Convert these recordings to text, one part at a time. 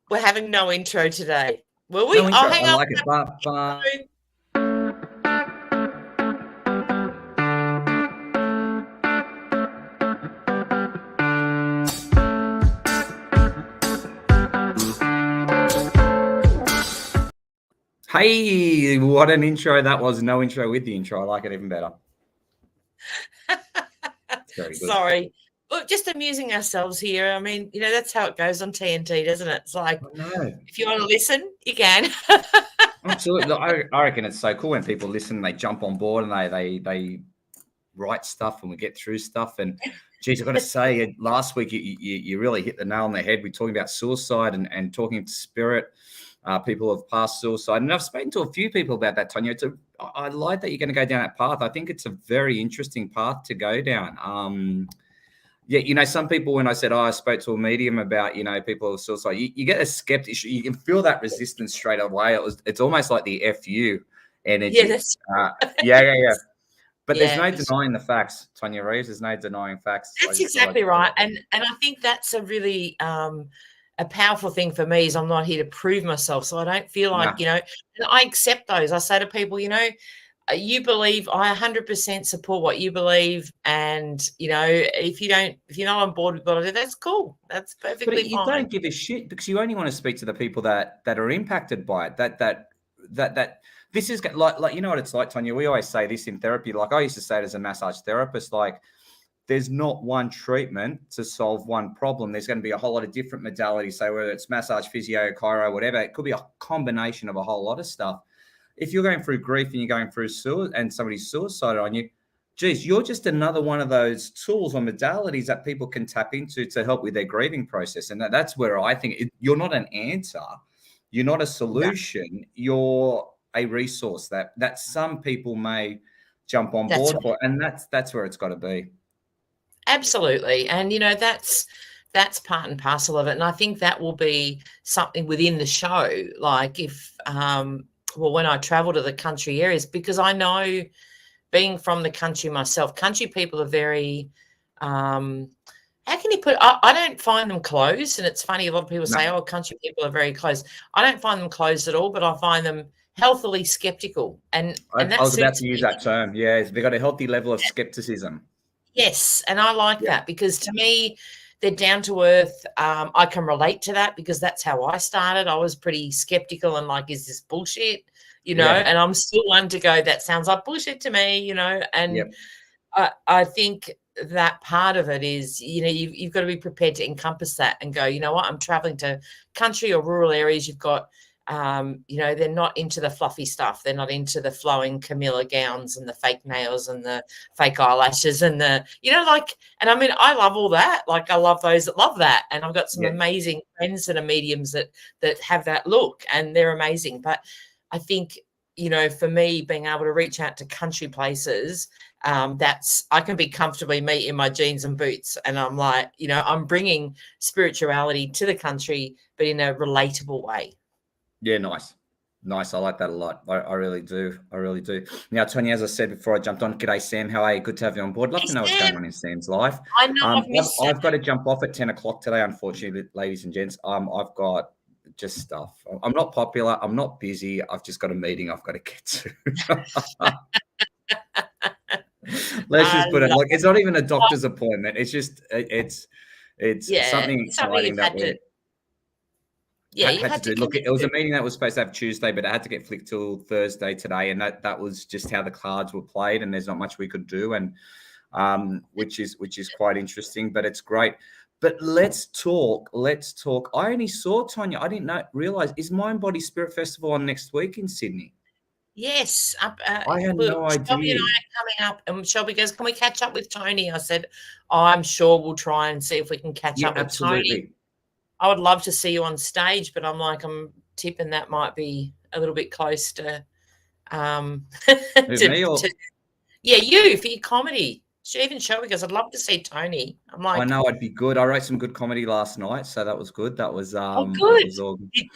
We're having no intro today. Will we? No Oh, intro. hang I on. like it. But hey, what an intro that was. No intro with the intro. I like it even better. It's very good. Sorry. Look, just amusing ourselves here. I mean, that's how it goes on TNT, doesn't it? It's like, I know. if you want to listen, you can. Absolutely. I reckon it's so cool when people listen, they jump on board and they write stuff and we get through stuff. And geez, I've got to say, last week you really hit the nail on the head. We're talking about suicide and talking to spirit. People have passed suicide. And I've spoken to a few people about that, Tonia. I like that you're going to go down that path. I think it's a very interesting path to go down. Yeah, some people, when I said, I spoke to a medium about, people with suicide, you get a skeptic. You can feel that resistance straight away. It's almost like the FU energy. Yeah, that's Yeah. But there's no yeah. denying the facts, Tonia Reeves. There's no denying facts. That's exactly right. And I think that's a really a powerful thing for me is I'm not here to prove myself. So I don't feel like, Nah. and I accept those. I say to people, you believe, I 100% support what you believe. And, if you're not on board with what I do, that's cool. That's perfectly But you fine. don't give a shit because you only want to speak to the people that are impacted by it. That this is like you know what it's like, Tonia. We always say this in therapy. Like I used to say it as a massage therapist, like there's not one treatment to solve one problem. There's going to be a whole lot of different modalities. So whether it's massage, physio, chiro, whatever, it could be a combination of a whole lot of stuff. If you're going through grief and you're going through and somebody's suicided on you, geez, you're just another one of those tools or modalities that people can tap into to help with their grieving process. And that's where I think you're not an answer. You're not a solution. No. You're a resource that some people may jump on board for. And that's where it's got to be. Absolutely. And, that's part and parcel of it. And I think that will be something within the show. Like if, when I travel to the country areas, because I know being from the country myself, country people are very, how can you put, I don't find them closed. And it's funny, a lot of people say, oh, country people are very closed. I don't find them closed at all, but I find them healthily skeptical. And I was about to use that term. Yeah, they've got a healthy level of skepticism. Yes, and I like that because to me, they're down to earth. I can relate to that because that's how I started. I was pretty skeptical and like, is this bullshit? And I'm still one to go, that sounds like bullshit to me, and I think that part of it is, you've got to be prepared to encompass that and go, you know what, I'm traveling to country or rural areas. You've got, they're not into the fluffy stuff. They're not into the flowing Camilla gowns and the fake nails and the fake eyelashes and and I mean, I love all that. Like I love those that love that. And I've got some amazing friends that are mediums that have that look and they're amazing. But I think, for me, being able to reach out to country places, I can be comfortably me in my jeans and boots. And I'm like, I'm bringing spirituality to the country, but in a relatable way. Yeah, nice. I like that a lot. I really do. Now, Tonia, as I said before I jumped on, g'day, Sam. How are you? Good to have you on board. Love to know what's going on in Sam's life. I know I've got to jump off at 10 o'clock today, unfortunately, ladies and gents. I've got just stuff. I'm not popular. I'm not busy. I've just got a meeting I've got to get to. Let's just put it like it's not even a doctor's appointment. It's just it's something exciting that we're. Yeah, had to do. Look, it was a meeting that was supposed to have Tuesday, but it had to get flicked till Thursday today, and that was just how the cards were played, and there's not much we could do, and which is quite interesting, but it's great. But let's talk. I only saw Tonia. I didn't realize is Mind Body Spirit Festival on next week in Sydney? Yes. I had no idea. Shelby and I are coming up, and Shelby goes, "Can we catch up with Tony?" I said, I'm sure we'll try and see if we can catch up with Tony. I would love to see you on stage, but I'm tipping that might be a little bit close to, me or? Yeah, you for your comedy. Even Shelby goes, I'd love to see Tony. I'm like, I know I'd be good. I wrote some good comedy last night, so that was good. That was good. That was all good.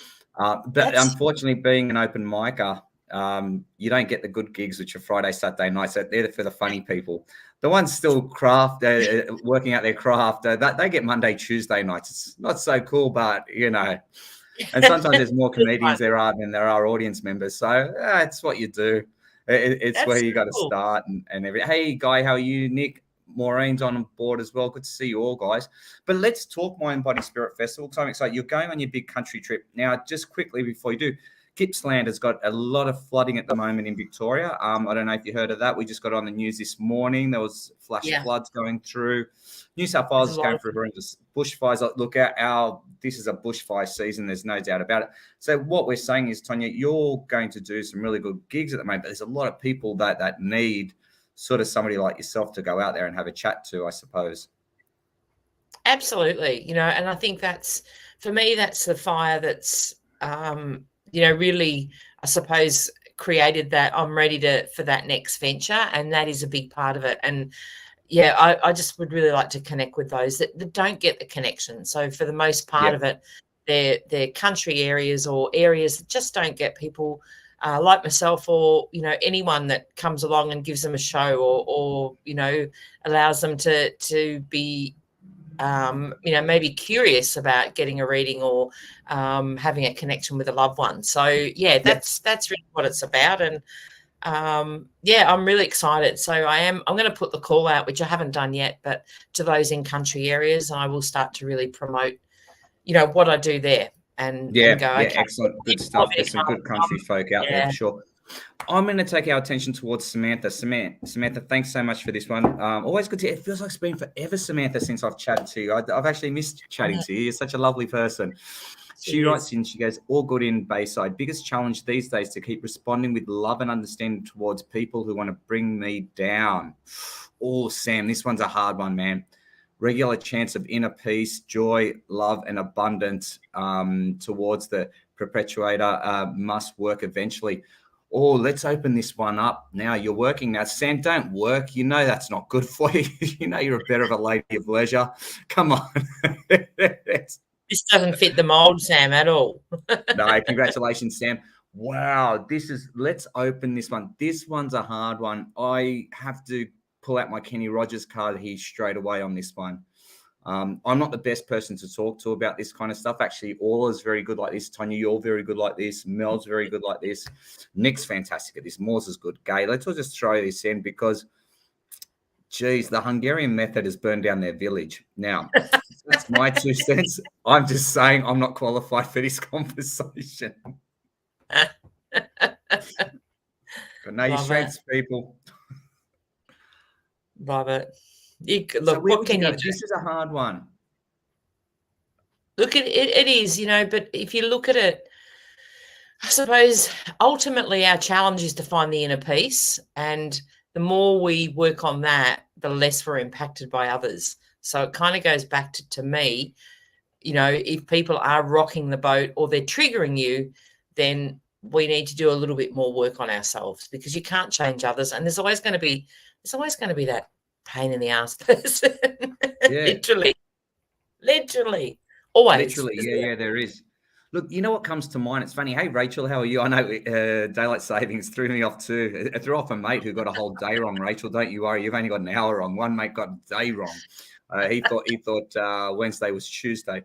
But unfortunately, being an open micer you don't get the good gigs, which are Friday, Saturday nights. So they're for the funny people. The ones still working out their craft, they get Monday, Tuesday nights. It's not so cool, but, you know, and sometimes there's more comedians there are than there are audience members. So it's what you do. It's where you got to start and everything. Hey, Guy, how are you? Nick, Maureen's on board as well. Good to see you all, guys. But let's talk Mind Body Spirit Festival, because I'm excited. You're going on your big country trip. Now, just quickly before you do, Gippsland has got a lot of flooding at the moment in Victoria. I don't know if you heard of that. We just got on the news this morning. There was flash floods going through. New South Wales is going through horrendous bushfires. Look, this is a bushfire season. There's no doubt about it. So what we're saying is, Tonia, you're going to do some really good gigs at the moment, but there's a lot of people that need sort of somebody like yourself to go out there and have a chat to, I suppose. Absolutely. You know, and I think that's, for me, that's the fire that's, you know, really, I suppose, created that I'm ready for that next venture. And that is a big part of it. And yeah, I just would really like to connect with those that don't get the connection. So for the most part of it, they're country areas or areas that just don't get people like myself, or, you know, anyone that comes along and gives them a show or you know, allows them to be, you know, maybe curious about getting a reading or having a connection with a loved one. So yeah, that's really what it's about. And yeah, I'm really excited. So I'm going to put the call out, which I haven't done yet, but to those in country areas, and I will start to really promote, you know, what I do there and go, okay, excellent, good stuff. There's some good country folk out there for sure. I'm going to take our attention towards Samantha. Samantha, thanks so much for this one. Always good to. It feels like it's been forever, Samantha, since I've chatted to you. I've actually missed chatting to you. You're such a lovely person. She writes in, she goes, all good in Bayside. Biggest challenge these days to keep responding with love and understanding towards people who want to bring me down. Oh, Sam, this one's a hard one, man. Regular chance of inner peace, joy, love, and abundance towards the perpetuator must work eventually. Oh, let's open this one up now. You're working now. Sam, don't work. You know that's not good for you. You know you're a bit of a lady of leisure. Come on. This doesn't fit the mold, Sam, at all. No, congratulations, Sam. Wow, let's open this one. This one's a hard one. I have to pull out my Kenny Rogers card here straight away on this one. I'm not the best person to talk to about this kind of stuff. Actually, Orla's very good like this. Tonia, you're very good like this. Mel's very good like this. Nick's fantastic at this. Moores is good. Gay, let's all just throw this in because, geez, the Hungarian method has burned down their village. Now, that's my 2 cents. I'm just saying I'm not qualified for this conversation. But know your strengths, people. Love it. Look, so what can you do? This is a hard one. Look, it is, you know, but if you look at it, I suppose ultimately our challenge is to find the inner peace. And the more we work on that, the less we're impacted by others. So it kind of goes back to me, you know, if people are rocking the boat or they're triggering you, then we need to do a little bit more work on ourselves, because you can't change others. And there's always going to be that pain in the ass person. Literally always. Literally, there is. Look, you know what comes to mind? It's funny. Hey, Rachel, how are you? I know daylight savings threw me off too. It threw off a mate who got a whole day wrong. Rachel, don't you worry. You've only got an hour wrong. One mate got a day wrong. He thought Wednesday was Tuesday.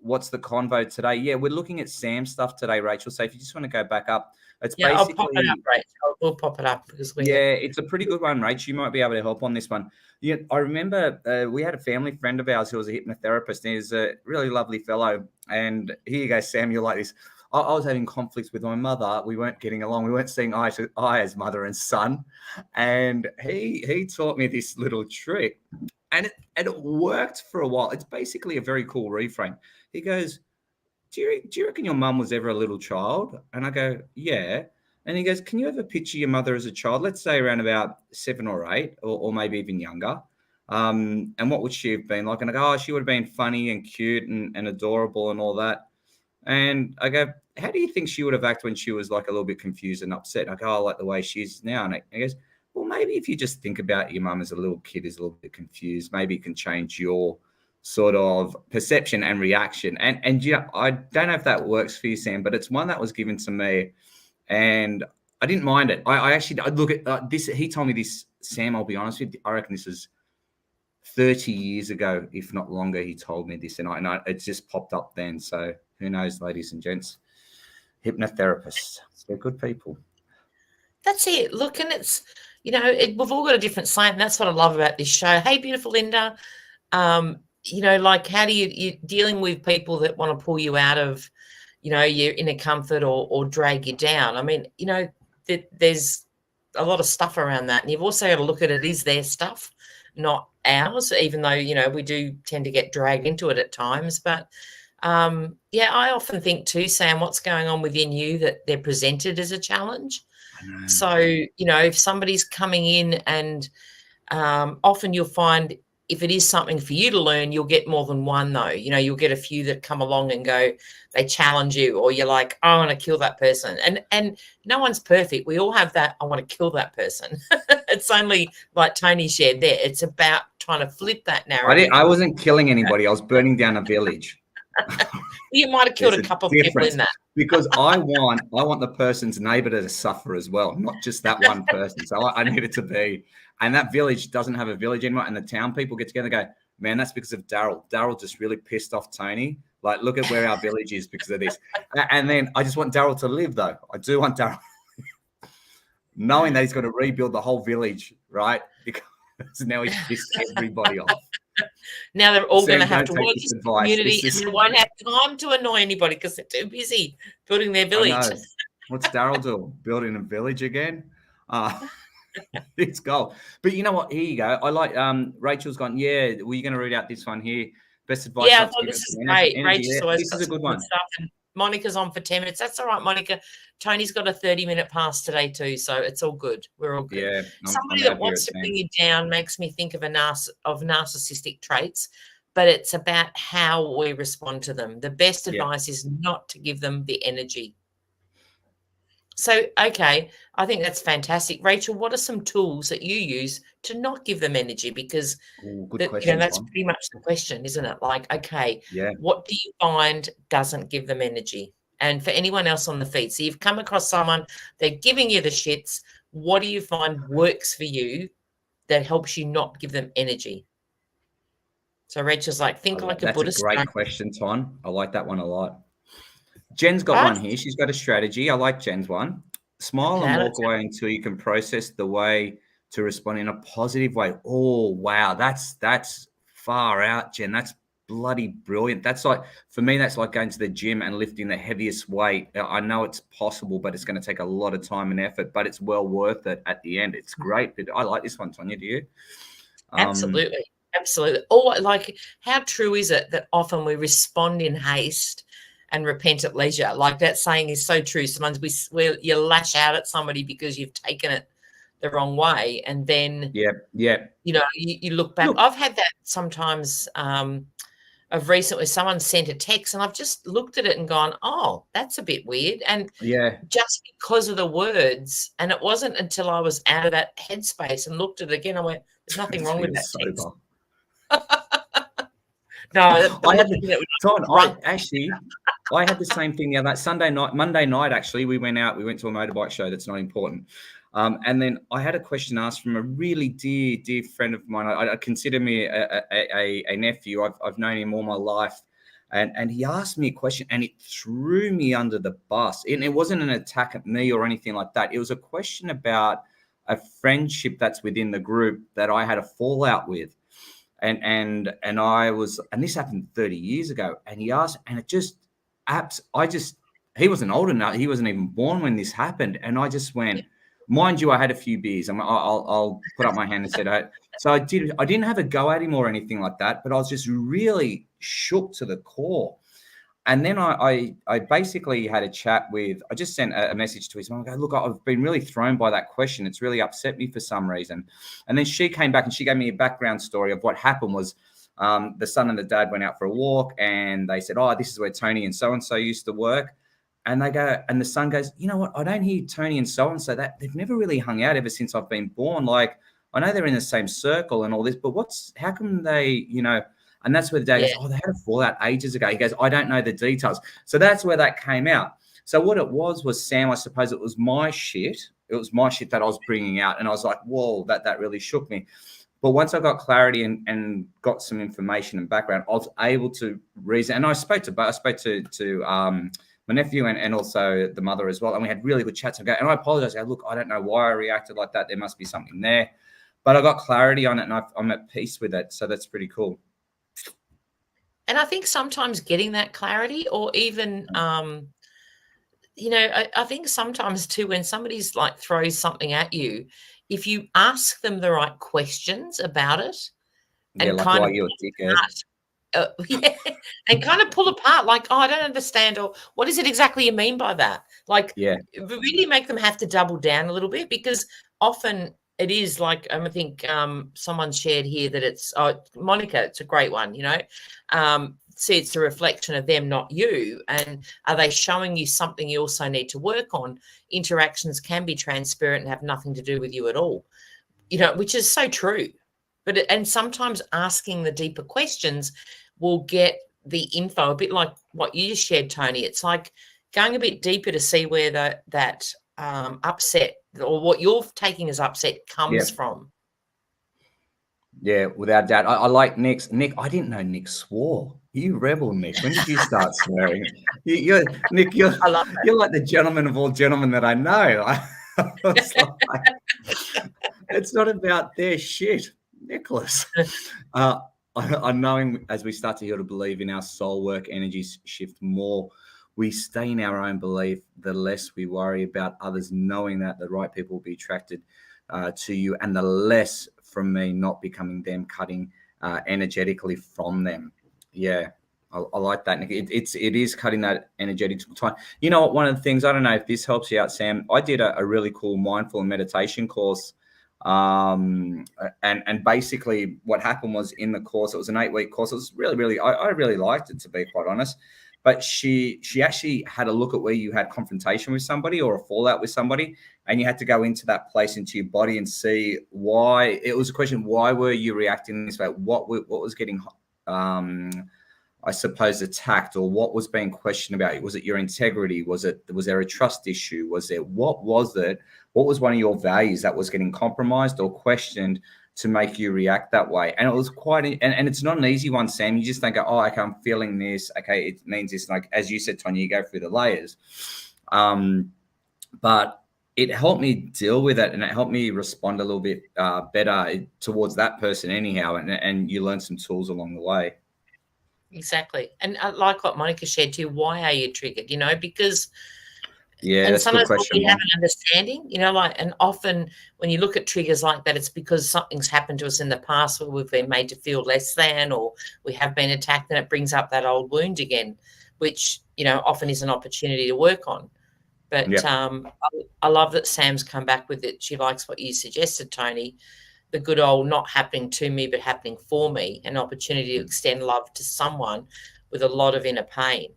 What's the convo today? Yeah, we're looking at Sam's stuff today, Rachel. So if you just want to go back up, it's basically. I'll pop it up, Rachel. We'll pop it up because it's a pretty good one, Rachel. You might be able to help on this one. Yeah, I remember we had a family friend of ours who was a hypnotherapist, and he's a really lovely fellow. And here you go, Sam. You're like this. I was having conflicts with my mother. We weren't getting along. We weren't seeing eye to eye as mother and son. And he taught me this little trick, and it worked for a while. It's basically a very cool reframe. He goes, do you reckon your mum was ever a little child? And I go, yeah. And he goes, can you ever picture your mother as a child? Let's say around about 7 or 8 or maybe even younger. And what would she have been like? And I go, she would have been funny and cute and adorable and all that. And I go, how do you think she would have acted when she was like a little bit confused and upset? I go, I like the way she is now. And he goes, well, maybe if you just think about your mum as a little kid is a little bit confused, maybe it can change your sort of perception and reaction. And I don't know if that works for you, Sam, but it's one that was given to me, and I didn't mind it. I look at this. He told me this, Sam. I'll be honest with you. I reckon this is 30 years ago, if not longer. He told me this, and it just popped up then. So who knows, ladies and gents? Hypnotherapists, they're good people. That's it. Look, and it's, we've all got a different slant. That's what I love about this show. Hey, beautiful Linda. Like how do you're dealing with people that want to pull you out of, your inner comfort or drag you down. I mean, there's a lot of stuff around that. And you've also got to look at it is their stuff, not ours, even though, we do tend to get dragged into it at times. But, I often think too, Sam, what's going on within you that they're presented as a challenge. So, if somebody's coming in and often you'll find if it is something for you to learn, you'll get more than one though. You'll get a few that come along and go, they challenge you, or you're like, I want to kill that person. And no one's perfect. We all have that, I want to kill that person. It's only like Tony shared there. It's about trying to flip that narrative. I wasn't killing anybody. I was burning down a village. You might have killed a couple of people in that. Because I want the person's neighbour to suffer as well, not just that one person. So I need it to be, and that village doesn't have a village anymore. And the town people get together and go, man, that's because of Daryl. Daryl just really pissed off Tony. Like, look at where our village is because of this. And then I just want Daryl to live, though. I do want Daryl, knowing that he's going to rebuild the whole village, right? Because now he's pissed everybody off. Now they're all going to have to work as a community and they won't have time to annoy anybody because they're too busy building their village. What's Daryl doing? Building a village again? It's gold. But you know what? Here you go. I like Rachel's gone, yeah, were you going to read out this one here? Best advice. Yeah, I thought this is great. Rachel's always this is a good one. Stuff. Monica's on for 10 minutes. That's all right, Monica. Tony's got a 30-minute pass today too, so it's all good. We're all good. Yeah, Somebody that wants to bring you down makes me think of narcissistic traits, but it's about how we respond to them. The best advice is not to give them the energy. So, okay, I think that's fantastic. Rachel, what are some tools that you use to not give them energy? Because that's pretty much the question, isn't it? Like, okay, what do you find doesn't give them energy? And for anyone else on the feed, so you've come across someone, they're giving you the shits. What do you find works for you that helps you not give them energy? So Rachel's like, think like a Buddhist. That's a great question, Ton. I like that one a lot. Jen's got one here. She's got a strategy. I like Jen's one. Smile and walk away until you can process the way to respond in a positive way. Oh, wow. That's far out, Jen. That's bloody brilliant. That's like, for me, that's like going to the gym and lifting the heaviest weight. I know it's possible, but it's going to take a lot of time and effort, but it's well worth it at the end. It's great. I like this one, Tonia. Do you? Absolutely. Absolutely. Oh, like, how true is it that often we respond in haste and repent at leisure? Like, that saying is so true. Sometimes you lash out at somebody because you've taken it the wrong way, and then you look back. I've had that sometimes. Of recently, someone sent a text, and I've just looked at it and gone, "Oh, that's a bit weird." And just because of the words, and it wasn't until I was out of that headspace and looked at it again, I went, "There's nothing wrong with that text." No, I had the same thing the other Monday night. Actually, we went to a motorbike show. That's not important. And then I had a question asked from a really dear friend of mine. I consider me a nephew. I've known him all my life, and he asked me a question, and it threw me under the bus. And it wasn't an attack at me or anything like that. It was a question about a friendship that's within the group that I had a fallout with. And this happened 30 years ago. And he asked, and he wasn't old enough. He wasn't even born when this happened. And I just went, mind you, I had a few beers. I'll put up my hand and said, so I didn't have a go at him or anything like that, but I was just really shook to the core. And then I basically had a chat I just sent a message to his mom. I go, look, I've been really thrown by that question. It's really upset me for some reason. And then she came back and she gave me a background story of what happened was the son and the dad went out for a walk, and they said, oh, this is where Tony and so-and-so used to work. And they go, and the son goes, you know what? I don't hear Tony and so-and-so that they've never really hung out ever since I've been born. Like, I know they're in the same circle and all this, but how come they, And that's where the dad goes, oh, they had a fallout ages ago. He goes, I don't know the details. So that's where that came out. So what it was Sam, I suppose it was my shit. It was my shit that I was bringing out. And I was like, whoa, that really shook me. But once I got clarity and got some information and background, I was able to reason. And I spoke to my nephew and also the mother as well. And we had really good chats. And I apologize. I go, look, I don't know why I reacted like that. There must be something there. But I got clarity on it and I'm at peace with it. So that's pretty cool. And I think sometimes getting that clarity, or even, you know, I think sometimes too, when somebody's like throws something at you, if you ask them the right questions about it, and like kind why of you're a dickhead. and kind of pull apart, like, oh, I don't understand, or what is it exactly you mean by that? Like, really make them have to double down a little bit, because often it is like, I think someone shared here that it's Monica, it's a great one, you know, see, it's a reflection of them, not you. And are they showing you something you also need to work on? Interactions can be transparent and have nothing to do with you at all, you know, which is so true. And sometimes asking the deeper questions will get the info, a bit like what you just shared, Tony. It's like going a bit deeper to see where that upset, or what you're taking as upset, comes from. Yeah, without doubt. I like Nick's. Nick, I didn't know Nick swore. You rebel, Nick. When did you start swearing? Nick, you're like the gentleman of all gentlemen that I know. It's not about their shit, Nicholas. I'm knowing as we start to heal to believe in our soul work, energies shift more. We stay in our own belief, the less we worry about others, knowing that the right people will be attracted to you, and the less from me not becoming them, cutting energetically from them. Yeah, I like that, Nick. It is cutting that energetic time. You know what? One of the things, I don't know if this helps you out, Sam. I did a really cool mindful and meditation course. And basically what happened was, in the course, it was an 8-week course. It was really, I really liked it, to be quite honest. But she actually had a look at where you had confrontation with somebody or a fallout with somebody, and you had to go into that place, into your body, and see why. It was a question: why were you reacting this way? What was getting, I suppose, attacked, or what was being questioned about? Was it your integrity? Was there a trust issue? What was it? What was one of your values that was getting compromised or questioned to make you react that way? And it was quite, and it's not an easy one, Sam. You just think, oh, okay, I'm feeling this. Okay, it means this. Like, as you said, Tonia, you go through the layers. But it helped me deal with it, and it helped me respond a little bit better towards that person anyhow. And you learn some tools along the way. Exactly. And like what Monica shared too, why are you triggered? You know, because that's a good question. We have an understanding, you know, like, and often when you look at triggers like that, it's because something's happened to us in the past where we've been made to feel less than, or we have been attacked, and it brings up that old wound again, which, you know, often is an opportunity to work on. But I love that Sam's come back with it. She likes what you suggested, Tony, the good old not happening to me, but happening for me, an opportunity to extend love to someone with a lot of inner pain.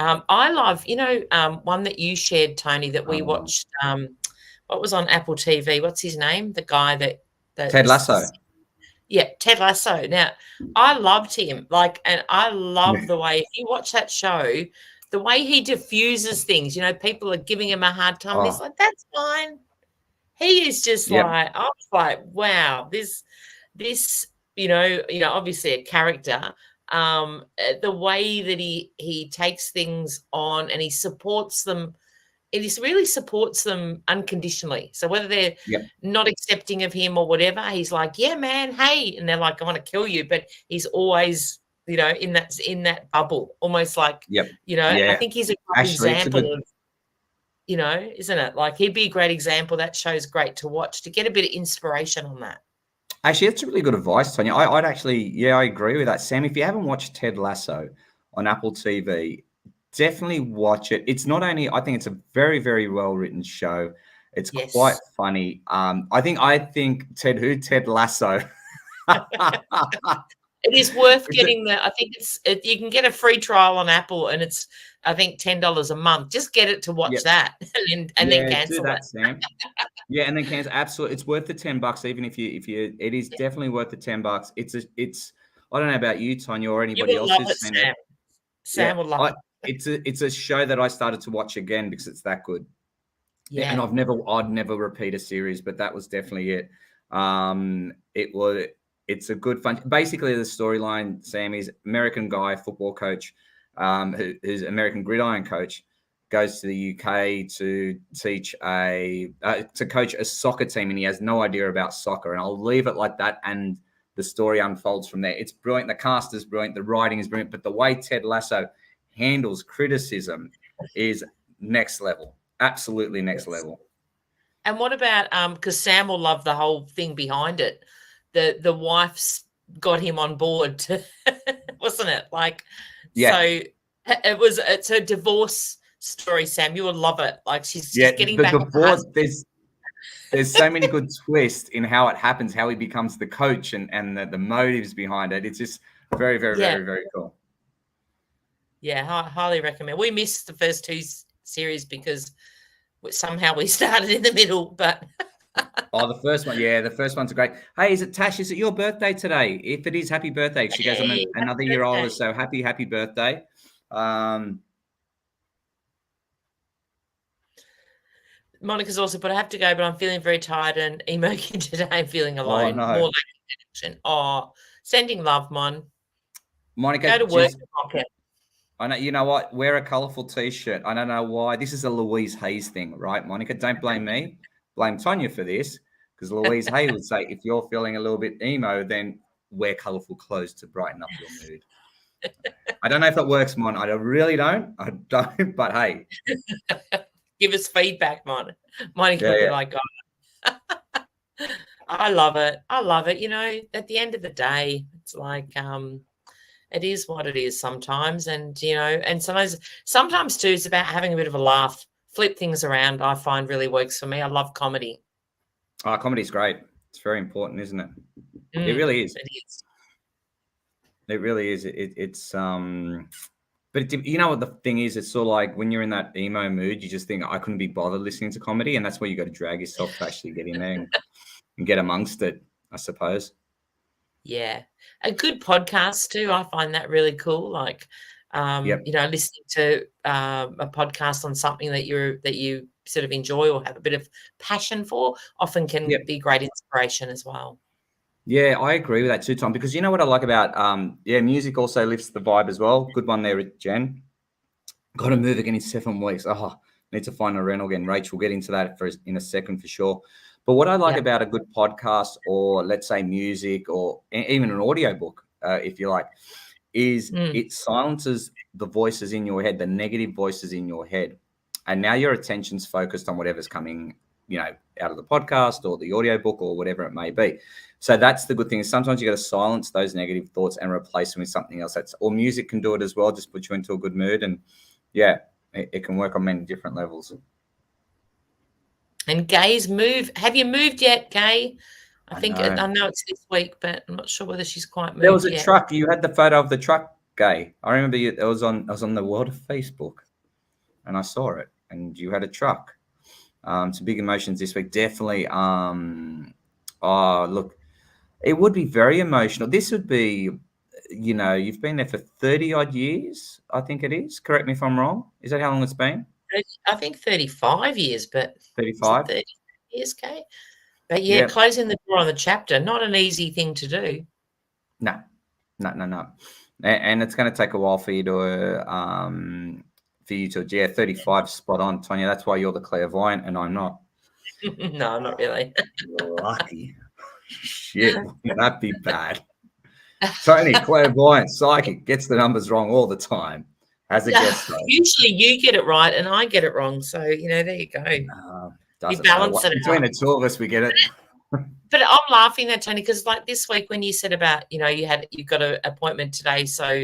I love, you know, one that you shared, Tony, that we watched. What was on Apple TV? What's his name? The guy that Ted Lasso. Yeah, Ted Lasso. Now, I loved him, and I love the way, if you watch that show, the way he diffuses things. You know, people are giving him a hard time. He's like, that's fine. He is just like, I was like, wow, this, you know, obviously a character. The way that he takes things on, and he supports them, it really supports them unconditionally. So whether they're not accepting of him or whatever, he's like, yeah, man, hey, and they're like, I want to kill you, but he's always, you know, in that bubble, almost like, you know. I think he's a good example of, you know, isn't it? Like, he'd be a great example. That show's great to watch, to get a bit of inspiration on that. Actually, that's really good advice, Tonia. I'd actually, I agree with that. Sam, if you haven't watched Ted Lasso on Apple TV, definitely watch it. It's not only, I think it's a very, very well-written show. It's quite funny. I think Ted Lasso. It is worth getting I think you can get a free trial on Apple, and it's, I think, $10 a month. Just get it to watch that, and then cancel do that, Sam. And then cancel. Absolutely, it's worth the $10. Even if you, it is definitely worth the $10. I don't know about you, Tonia, or You anybody will else love it, who's seen it. Sam. Sam will love it. It's a show that I started to watch again because it's that good. Yeah. And I'd never repeat a series, but that was definitely it. It's a good fun. Basically, the storyline, Sam, is American guy, football coach, who's American gridiron coach, goes to the UK to teach to coach a soccer team, and he has no idea about soccer. And I'll leave it like that, and the story unfolds from there. It's brilliant. The cast is brilliant. The writing is brilliant. But the way Ted Lasso handles criticism is next level. Absolutely next level. And what about because Sam will love the whole thing behind it. The wife's got him on board, wasn't it? Like, yeah. So it's a divorce story, Sam. You will love it. Like she's getting back. Divorce. There's so many good twists in how it happens, how he becomes the coach, and the motives behind it. It's just very, very, very, very cool. Yeah, highly recommend. We missed the first two series because somehow we started in the middle, but the first one, the first one's great. Hey, is it Tash? Is it your birthday today? If it is, happy birthday. She goes, I'm another year older, so happy birthday. Monica's also, but I have to go, but I'm feeling very tired and emoting today. I'm feeling alone. No. More like connection. Sending love, Monica, go to work. I know. You know what? Wear a colourful T-shirt. I don't know why. This is a Louise Hayes thing, right, Monica? Don't blame me. Blame Tonia for this, because Louise Hayes would say, if you're feeling a little bit emo, then wear colourful clothes to brighten up your mood. I don't know if it works, Mon. I really don't. I don't. But hey. Give us feedback, Monica will be like, oh. I love it. I love it. You know, at the end of the day, it's like it is what it is sometimes. And, you know, and sometimes too, it's about having a bit of a laugh, flip things around. I find really works for me. I love comedy. Comedy's great. It's very important, isn't it? It really is. It is. It really is. It's But you know what the thing is? It's sort of like when you're in that emo mood, you just think, I couldn't be bothered listening to comedy. And that's where you got to drag yourself to actually get in there and get amongst it, I suppose. Yeah. A good podcast too. I find that really cool. Like, you know, listening to a podcast on something that you sort of enjoy or have a bit of passion for often can be great inspiration as well. Yeah, I agree with that too, Tom, because you know what I like about, music also lifts the vibe as well. Good one there, Jen. Got to move again in 7 weeks. Need to find a rental again. Rach, we'll get into that in a second for sure. But what I like about a good podcast or let's say music or even an audiobook, if you like, is it silences the voices in your head, the negative voices in your head. And now your attention's focused on whatever's coming, you know, out of the podcast or the audiobook or whatever it may be. So that's the good thing. Is sometimes you got to silence those negative thoughts and replace them with something else. Or music can do it as well. Just put you into a good mood, and it can work on many different levels. And Gay's move. Have you moved yet, Gay? I know it's this week, but I'm not sure whether she's quite moved. There was a truck. You had the photo of the truck, Gay. I remember it was on the world of Facebook, and I saw it. And you had a truck. Some big emotions this week. Definitely. Look. It would be very emotional. This would be, you know, you've been there for 30 odd years, I think it is. Correct me if I'm wrong. Is that how long it's been? I think 35 years, but 35 30 years, okay. But closing the door on the chapter, not an easy thing to do. No. And it's going to take a while for you to 35 spot on, Tonia. That's why you're the clairvoyant and I'm not. No, not really. Lucky. Shit, that'd be bad. Tony, clairvoyant, psychic, gets the numbers wrong all the time. As a guest, usually you get it right and I get it wrong. So you know, there you go. We balance it between the two of us. We get it. But I'm laughing at Tony because, like this week, when you said about you got an appointment today, so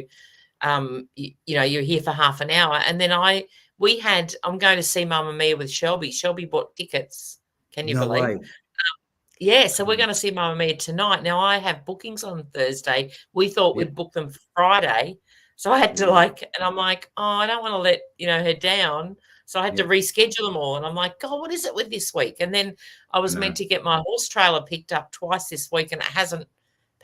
you know you're here for half an hour, and then I'm going to see Mamma Mia with Shelby. Shelby bought tickets. Can you believe? Way. So we're going to see Mamma Mia tonight. Now, I have bookings on Thursday. We thought we'd book them for Friday. So I had to and I'm like, I don't want to let, her down. So I had to reschedule them all. And I'm like, God, what is it with this week? And then I was meant to get my horse trailer picked up twice this week and it hasn't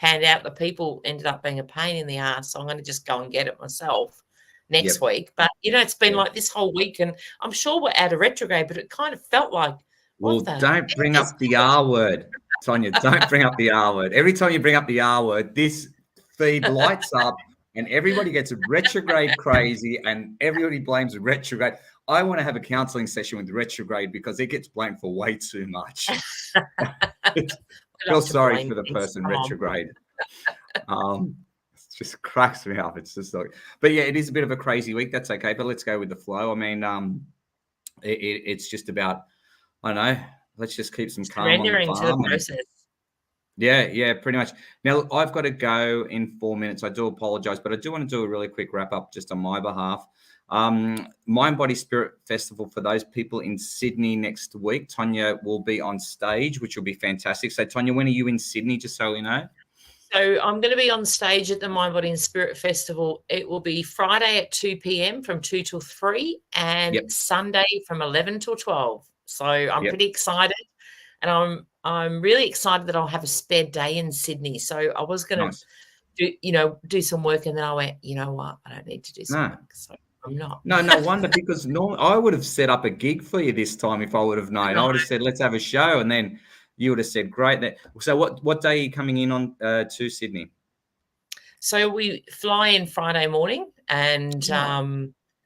panned out. The people ended up being a pain in the ass. So I'm going to just go and get it myself next week. But, it's been like this whole week, and I'm sure we're out of retrograde, but it kind of felt like, well, don't bring up the R word, Tonia. Don't bring up the R word. Every time you bring up the R word, this feed lights up and everybody gets retrograde crazy and everybody blames retrograde. I want to have a counseling session with retrograde because it gets blamed for way too much. Feel sorry for the person retrograde. It just cracks me up. It's just like, but yeah, it is a bit of a crazy week. That's okay, but let's go with the flow. I mean, it's just about, I don't know, let's just keep some calm on the farm. To the process. Yeah, pretty much. Now, I've got to go in 4 minutes. I do apologize, but I do want to do a really quick wrap up just on my behalf. Mind Body Spirit Festival for those people in Sydney next week. Tonia will be on stage, which will be fantastic. So, Tonia, when are you in Sydney, just so we know? So I'm going to be on stage at the Mind, Body and Spirit Festival. It will be Friday at 2 p.m. from 2 till 3 and Sunday from 11 till 12. So I'm pretty excited. And I'm really excited that I'll have a spare day in Sydney. So I was going to do some work, and then I went, you know what? I don't need to do some work. So I'm not. No wonder, because normally I would have set up a gig for you this time if I would have known. I would have said, let's have a show, and then you would have said, great. So what day are you coming in on to Sydney? So we fly in Friday morning, and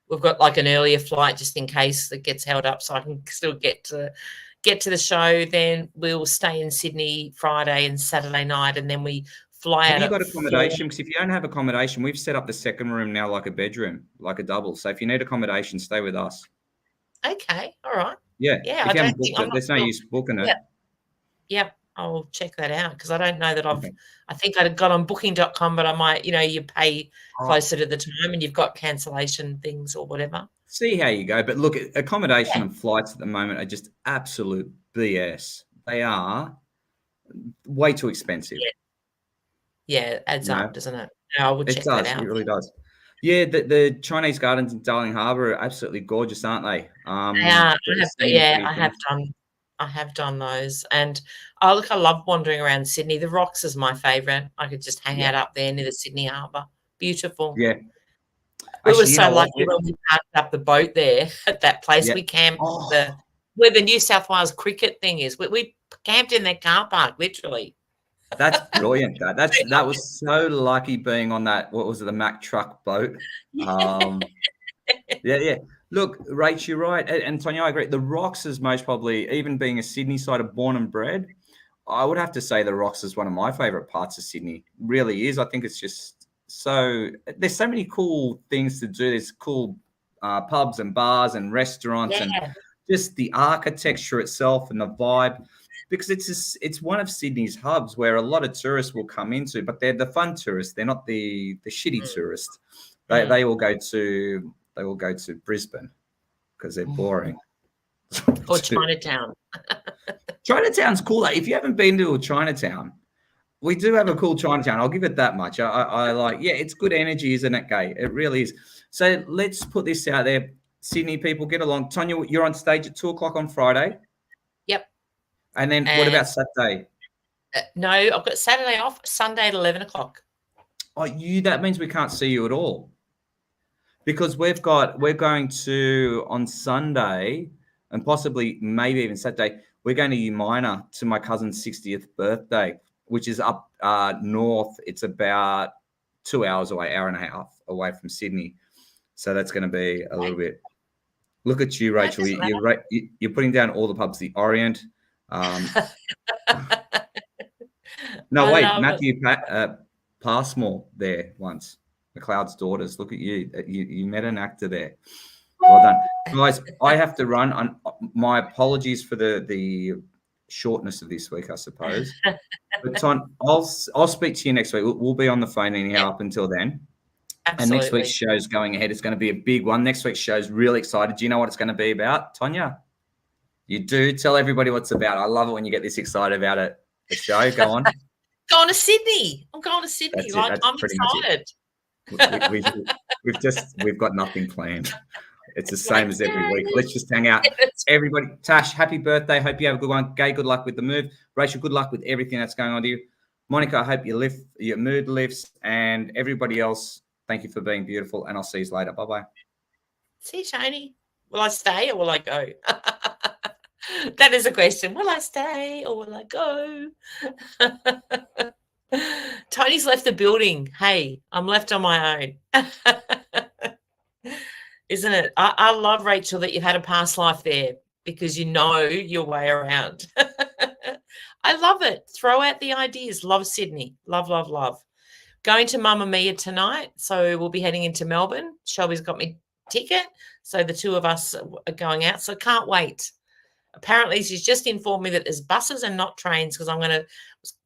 we've got like an earlier flight just in case it gets held up, so I can still get to the show. Then we'll stay in Sydney Friday and Saturday night, and then we fly out. Have you got accommodation? Because if you don't have accommodation, we've set up the second room now like a bedroom, like a double. So if you need accommodation, stay with us. Okay, all right. Yeah. If you haven't booked it, there's no use booking it. Yep. I'll check that out because I don't know that I think I got on booking.com, but I might, you pay closer to the time and you've got cancellation things or whatever. See how you go. But look, accommodation and flights at the moment are just absolute BS. They are way too expensive. Yeah, it adds up, doesn't it? No, I would check that out. It really does. Yeah, the Chinese gardens in Darling Harbour are absolutely gorgeous, aren't they? They are. I have done those, and I love wandering around Sydney. The Rocks is my favourite. I could just hang out up there near the Sydney Harbour. Beautiful. Yeah. We were so lucky when we parked up the boat there at that place. We camped where the New South Wales cricket thing is. We camped in their car park, literally. That's brilliant. That was so lucky being on that. What was it, the Mack truck boat? Yeah. Look, Rach, you're right. And Tonia, I agree. The Rocks is most probably, even being a Sydney sider born and bred, I would have to say the Rocks is one of my favourite parts of Sydney. Really is. I think it's just there's so many cool things to do. There's cool pubs and bars and restaurants and just the architecture itself and the vibe. Because it's one of Sydney's hubs where a lot of tourists will come into, but they're the fun tourists. They're not the shitty tourists. They will go to Brisbane because they're boring. Or Chinatown. Chinatown's cool. If you haven't been to a Chinatown, we do have a cool Chinatown. I'll give it that much. I like, it's good energy, isn't it, Gay? It really is. So let's put this out there. Sydney people, get along. Tonia, you're on stage at 2:00 on Friday. Yep. And then what about Saturday? No, I've got Saturday off, Sunday at 11 o'clock. Oh, that means we can't see you at all. Because we're going to, on Sunday and possibly maybe even Saturday, we're going to Umina to my cousin's 60th birthday, which is up north. It's about 2 hours away, hour and a half away from Sydney. So that's going to be a little bit. Look at you, Rachel. You're putting down all the pubs, the Orient. No, wait, Matthew Passmore there once. McLeod's daughters. Look at you. You met an actor there. Well done, guys. I have to run. My apologies for the shortness of this week, I suppose. But I'll speak to you next week. We'll be on the phone anyhow up until then. Absolutely. And next week's show's going ahead. It's going to be a big one. Next week's show's really excited. Do you know what it's going to be about, Tonia? You do. Tell everybody what it's about. I love it when you get this excited about it. The show, go on. Going to Sydney. I'm going to Sydney. I'm excited. We've got nothing planned. It's the same as every week. Let's just hang out. Everybody, Tash, happy birthday. Hope you have a good one. Gay, good luck with the move. Rachel, good luck with everything that's going on to you. Monica, I hope your mood lifts, and everybody else, thank you for being beautiful, and I'll see you later. Bye-bye. See you, Tony. Will I stay or will I go? That is a question. Will I stay or will I go? Tony's left the building. Hey, I'm left on my own. Isn't it? I love, Rachel, that you've had a past life there because you know your way around. I love it. Throw out the ideas. Love Sydney. Love, love, love. Going to Mamma Mia tonight. So we'll be heading into Melbourne. Shelby's got me ticket. So the two of us are going out. So can't wait. Apparently, she's just informed me that there's buses and not trains because I'm going to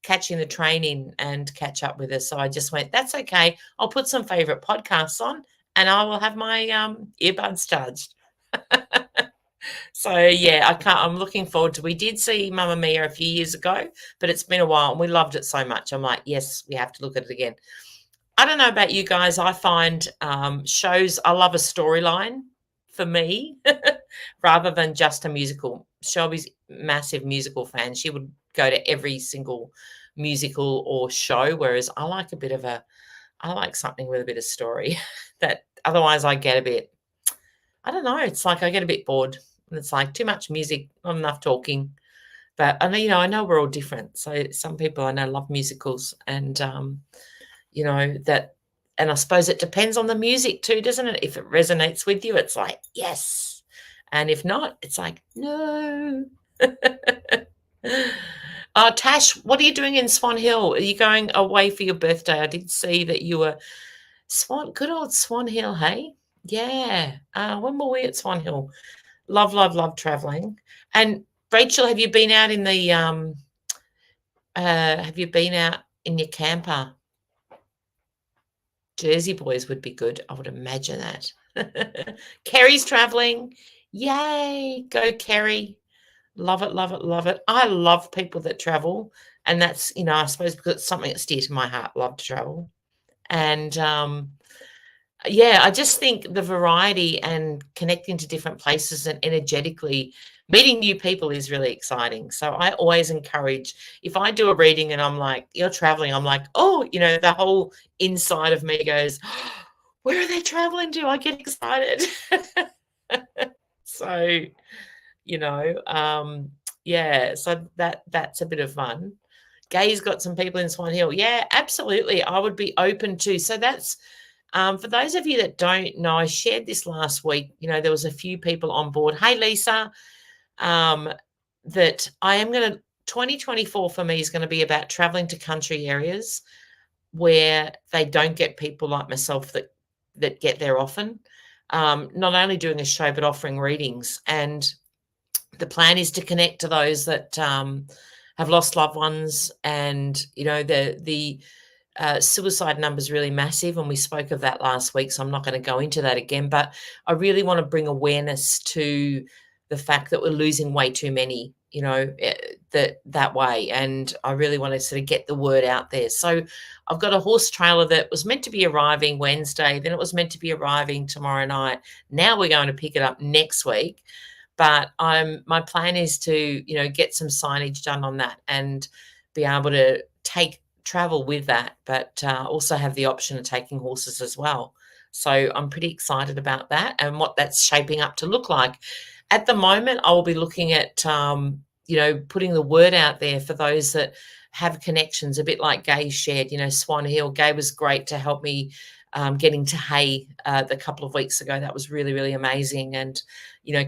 catching the train in and catch up with her. So I just went, that's okay. I'll put some favourite podcasts on and I will have my earbuds charged. So, yeah, I'm looking forward to. We did see Mamma Mia a few years ago, but it's been a while and we loved it so much. I'm like, yes, we have to look at it again. I don't know about you guys. I find shows, I love a storyline for me rather than just a musical. Shelby's massive musical fan. She would go to every single musical or show, whereas I like something with a bit of story that otherwise I get a bit, I don't know, it's like I get a bit bored and it's like too much music, not enough talking. But I know we're all different. So some people I know love musicals and, that, and I suppose it depends on the music too, doesn't it? If it resonates with you, it's like, yes. And if not, it's like, no. Tash, what are you doing in Swan Hill? Are you going away for your birthday? I did see that you were good old Swan Hill, hey? Yeah. When were we at Swan Hill? Love, love, love traveling. And Rachel, have you been out in the your camper? Jersey boys would be good. I would imagine that. Kerry's traveling. Yay. Go, Kerry. Love it, love it, love it. I love people that travel. And that's, I suppose because it's something that's dear to my heart. Love to travel. And I just think the variety and connecting to different places and energetically meeting new people is really exciting. So I always encourage, if I do a reading and I'm like, you're traveling, I'm like, oh, the whole inside of me goes, oh, where are they traveling to? I get excited. So, so that's a bit of fun. Gay's got some people in Swan Hill. Yeah, absolutely. I would be open to. So that's, for those of you that don't know, I shared this last week. There was a few people on board. Hey, Lisa, that I am going to, 2024 for me is going to be about traveling to country areas where they don't get people like myself that get there often. Not only doing a show, but offering readings. And the plan is to connect to those that have lost loved ones. And, the suicide number is really massive, and we spoke of that last week, so I'm not going to go into that again. But I really want to bring awareness to the fact that we're losing way too many, that way, and I really want to sort of get the word out there. So I've got a horse trailer that was meant to be arriving Wednesday, then it was meant to be arriving tomorrow night. Now we're going to pick it up next week. But my plan is to, get some signage done on that and be able to travel with that, but also have the option of taking horses as well. So I'm pretty excited about that and what that's shaping up to look like. At the moment, I will be looking at, putting the word out there for those that have connections, a bit like Gay shared, Swan Hill. Gay was great to help me getting to Hay a couple of weeks ago. That was really, really amazing. And,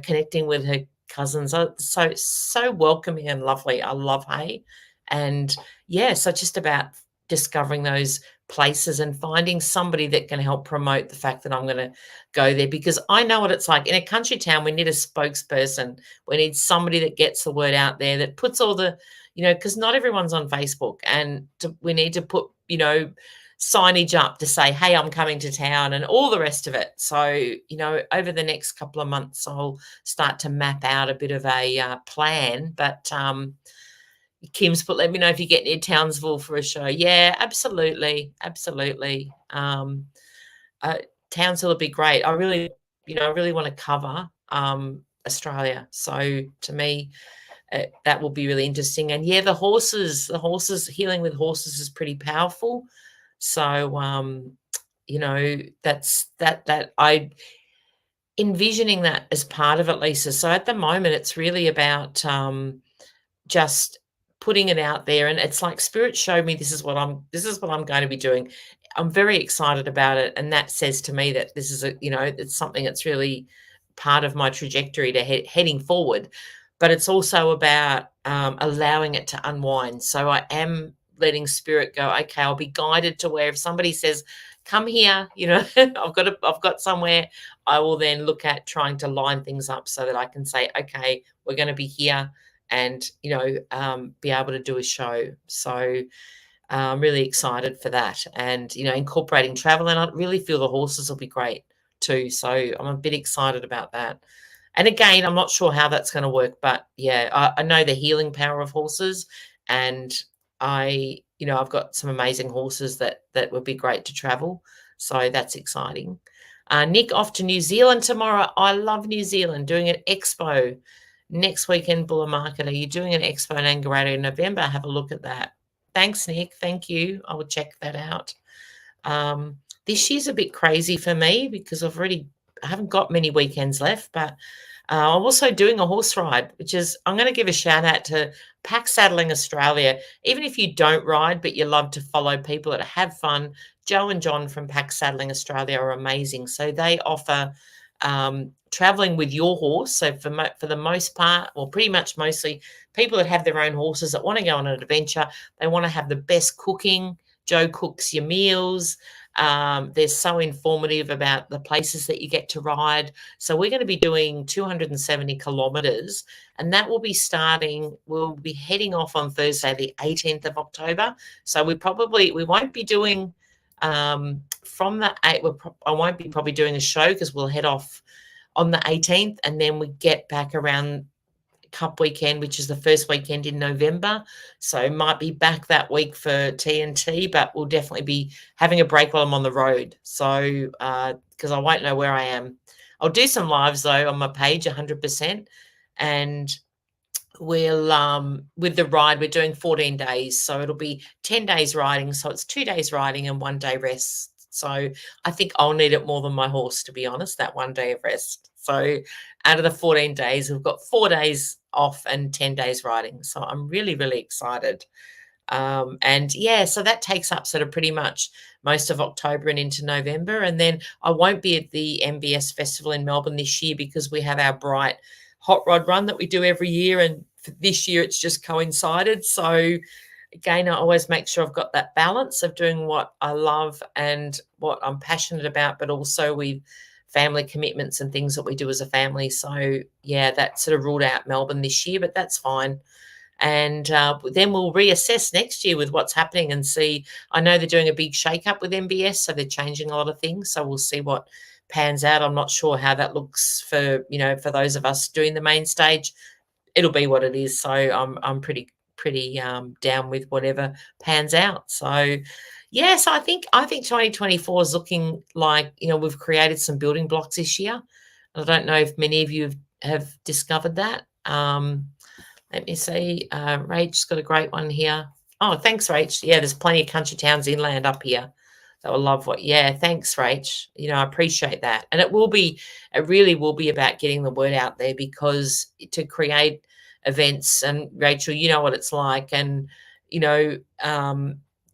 connecting with her cousins, so welcoming and lovely. I love Hay. And so just about discovering those places and finding somebody that can help promote the fact that I'm going to go there, because I know what it's like. In a country town, we need a spokesperson. We need somebody that gets the word out there, that puts all the, because not everyone's on Facebook, and we need to put, signage up to say, hey, I'm coming to town and all the rest of it. So, over the next couple of months, I'll start to map out a bit of a plan. But Kim's put, let me know if you get near Townsville for a show. Yeah, absolutely. Absolutely. Townsville would be great. I really want to cover Australia. So to me, that will be really interesting. And yeah, the horses, healing with horses is pretty powerful. So you know, that I envisioning that as part of it, Lisa. So at the moment, it's really about just putting it out there, and it's like spirit showed me this is what I'm going to be doing. I'm very excited about it, and that says to me that this is it's something that's really part of my trajectory to heading forward. But it's also about allowing it to unwind. So I am letting spirit go. Okay, I'll be guided to where if somebody says, "Come here," I've got somewhere. I will then look at trying to line things up so that I can say, "Okay, we're going to be here," and be able to do a show. So I'm really excited for that, and incorporating travel, and I really feel the horses will be great too. So I'm a bit excited about that. And again, I'm not sure how that's going to work, but yeah, I know the healing power of horses, and I've got some amazing horses that would be great to travel. So that's exciting. Nick, off to New Zealand tomorrow. I love New Zealand, doing an expo next weekend, Buller Market. Are you doing an expo in Angarado in November? Have a look at that. Thanks, Nick. Thank you. I will check that out. This year's a bit crazy for me because I haven't got many weekends left, but I'm also doing a horse ride, which is, I'm going to give a shout out to Pack Saddling Australia. Even if you don't ride, but you love to follow people that have fun, Joe and John from Pack Saddling Australia are amazing. So they offer traveling with your horse. So for the most part, or pretty much mostly, people that have their own horses that want to go on an adventure, they want to have the best cooking. Joe cooks your meals. They're so informative about the places that you get to ride. So we're going to be doing 270 kilometres, and that will be we'll be heading off on Thursday, the 18th of October. So we won't be doing from the 8th. I won't be probably doing a show because we'll head off on the 18th, and then we get back around Cup weekend, which is the first weekend in November. So might be back that week for TNT, but we'll definitely be having a break while I'm on the road. So because I won't know where I am. I'll do some lives though on my page 100%. And we'll with the ride, we're doing 14 days. So it'll be 10 days riding. So it's 2 days riding and 1 day rest. So I think I'll need it more than my horse, to be honest, that 1 day of rest. So out of the 14 days, we've got 4 days off and 10 days riding. So I'm really, really excited. And yeah, so that takes up sort of pretty much most of October and into November. And then I won't be at the MBS Festival in Melbourne this year because we have our Bright Hot Rod Run that we do every year. And for this year, it's just coincided. So again, I always make sure I've got that balance of doing what I love and what I'm passionate about, but also with family commitments and things that we do as a family. So yeah, that sort of ruled out Melbourne this year, but that's fine. And then we'll reassess next year with what's happening and see. I know they're doing a big shake-up with MBS, so they're changing a lot of things. So we'll see what pans out. I'm not sure how that looks for those of us doing the main stage. It'll be what it is. So I'm pretty down with whatever pans out. So yes, I think 2024 is looking like, we've created some building blocks this year. I don't know if many of you have discovered that. Let me see. Rach's got a great one here. Oh, thanks, Rach. Yeah, there's plenty of country towns inland up here that will love thanks, Rach. I appreciate that. And it really will be about getting the word out there, because to create events, and Rachel, you know what it's like, and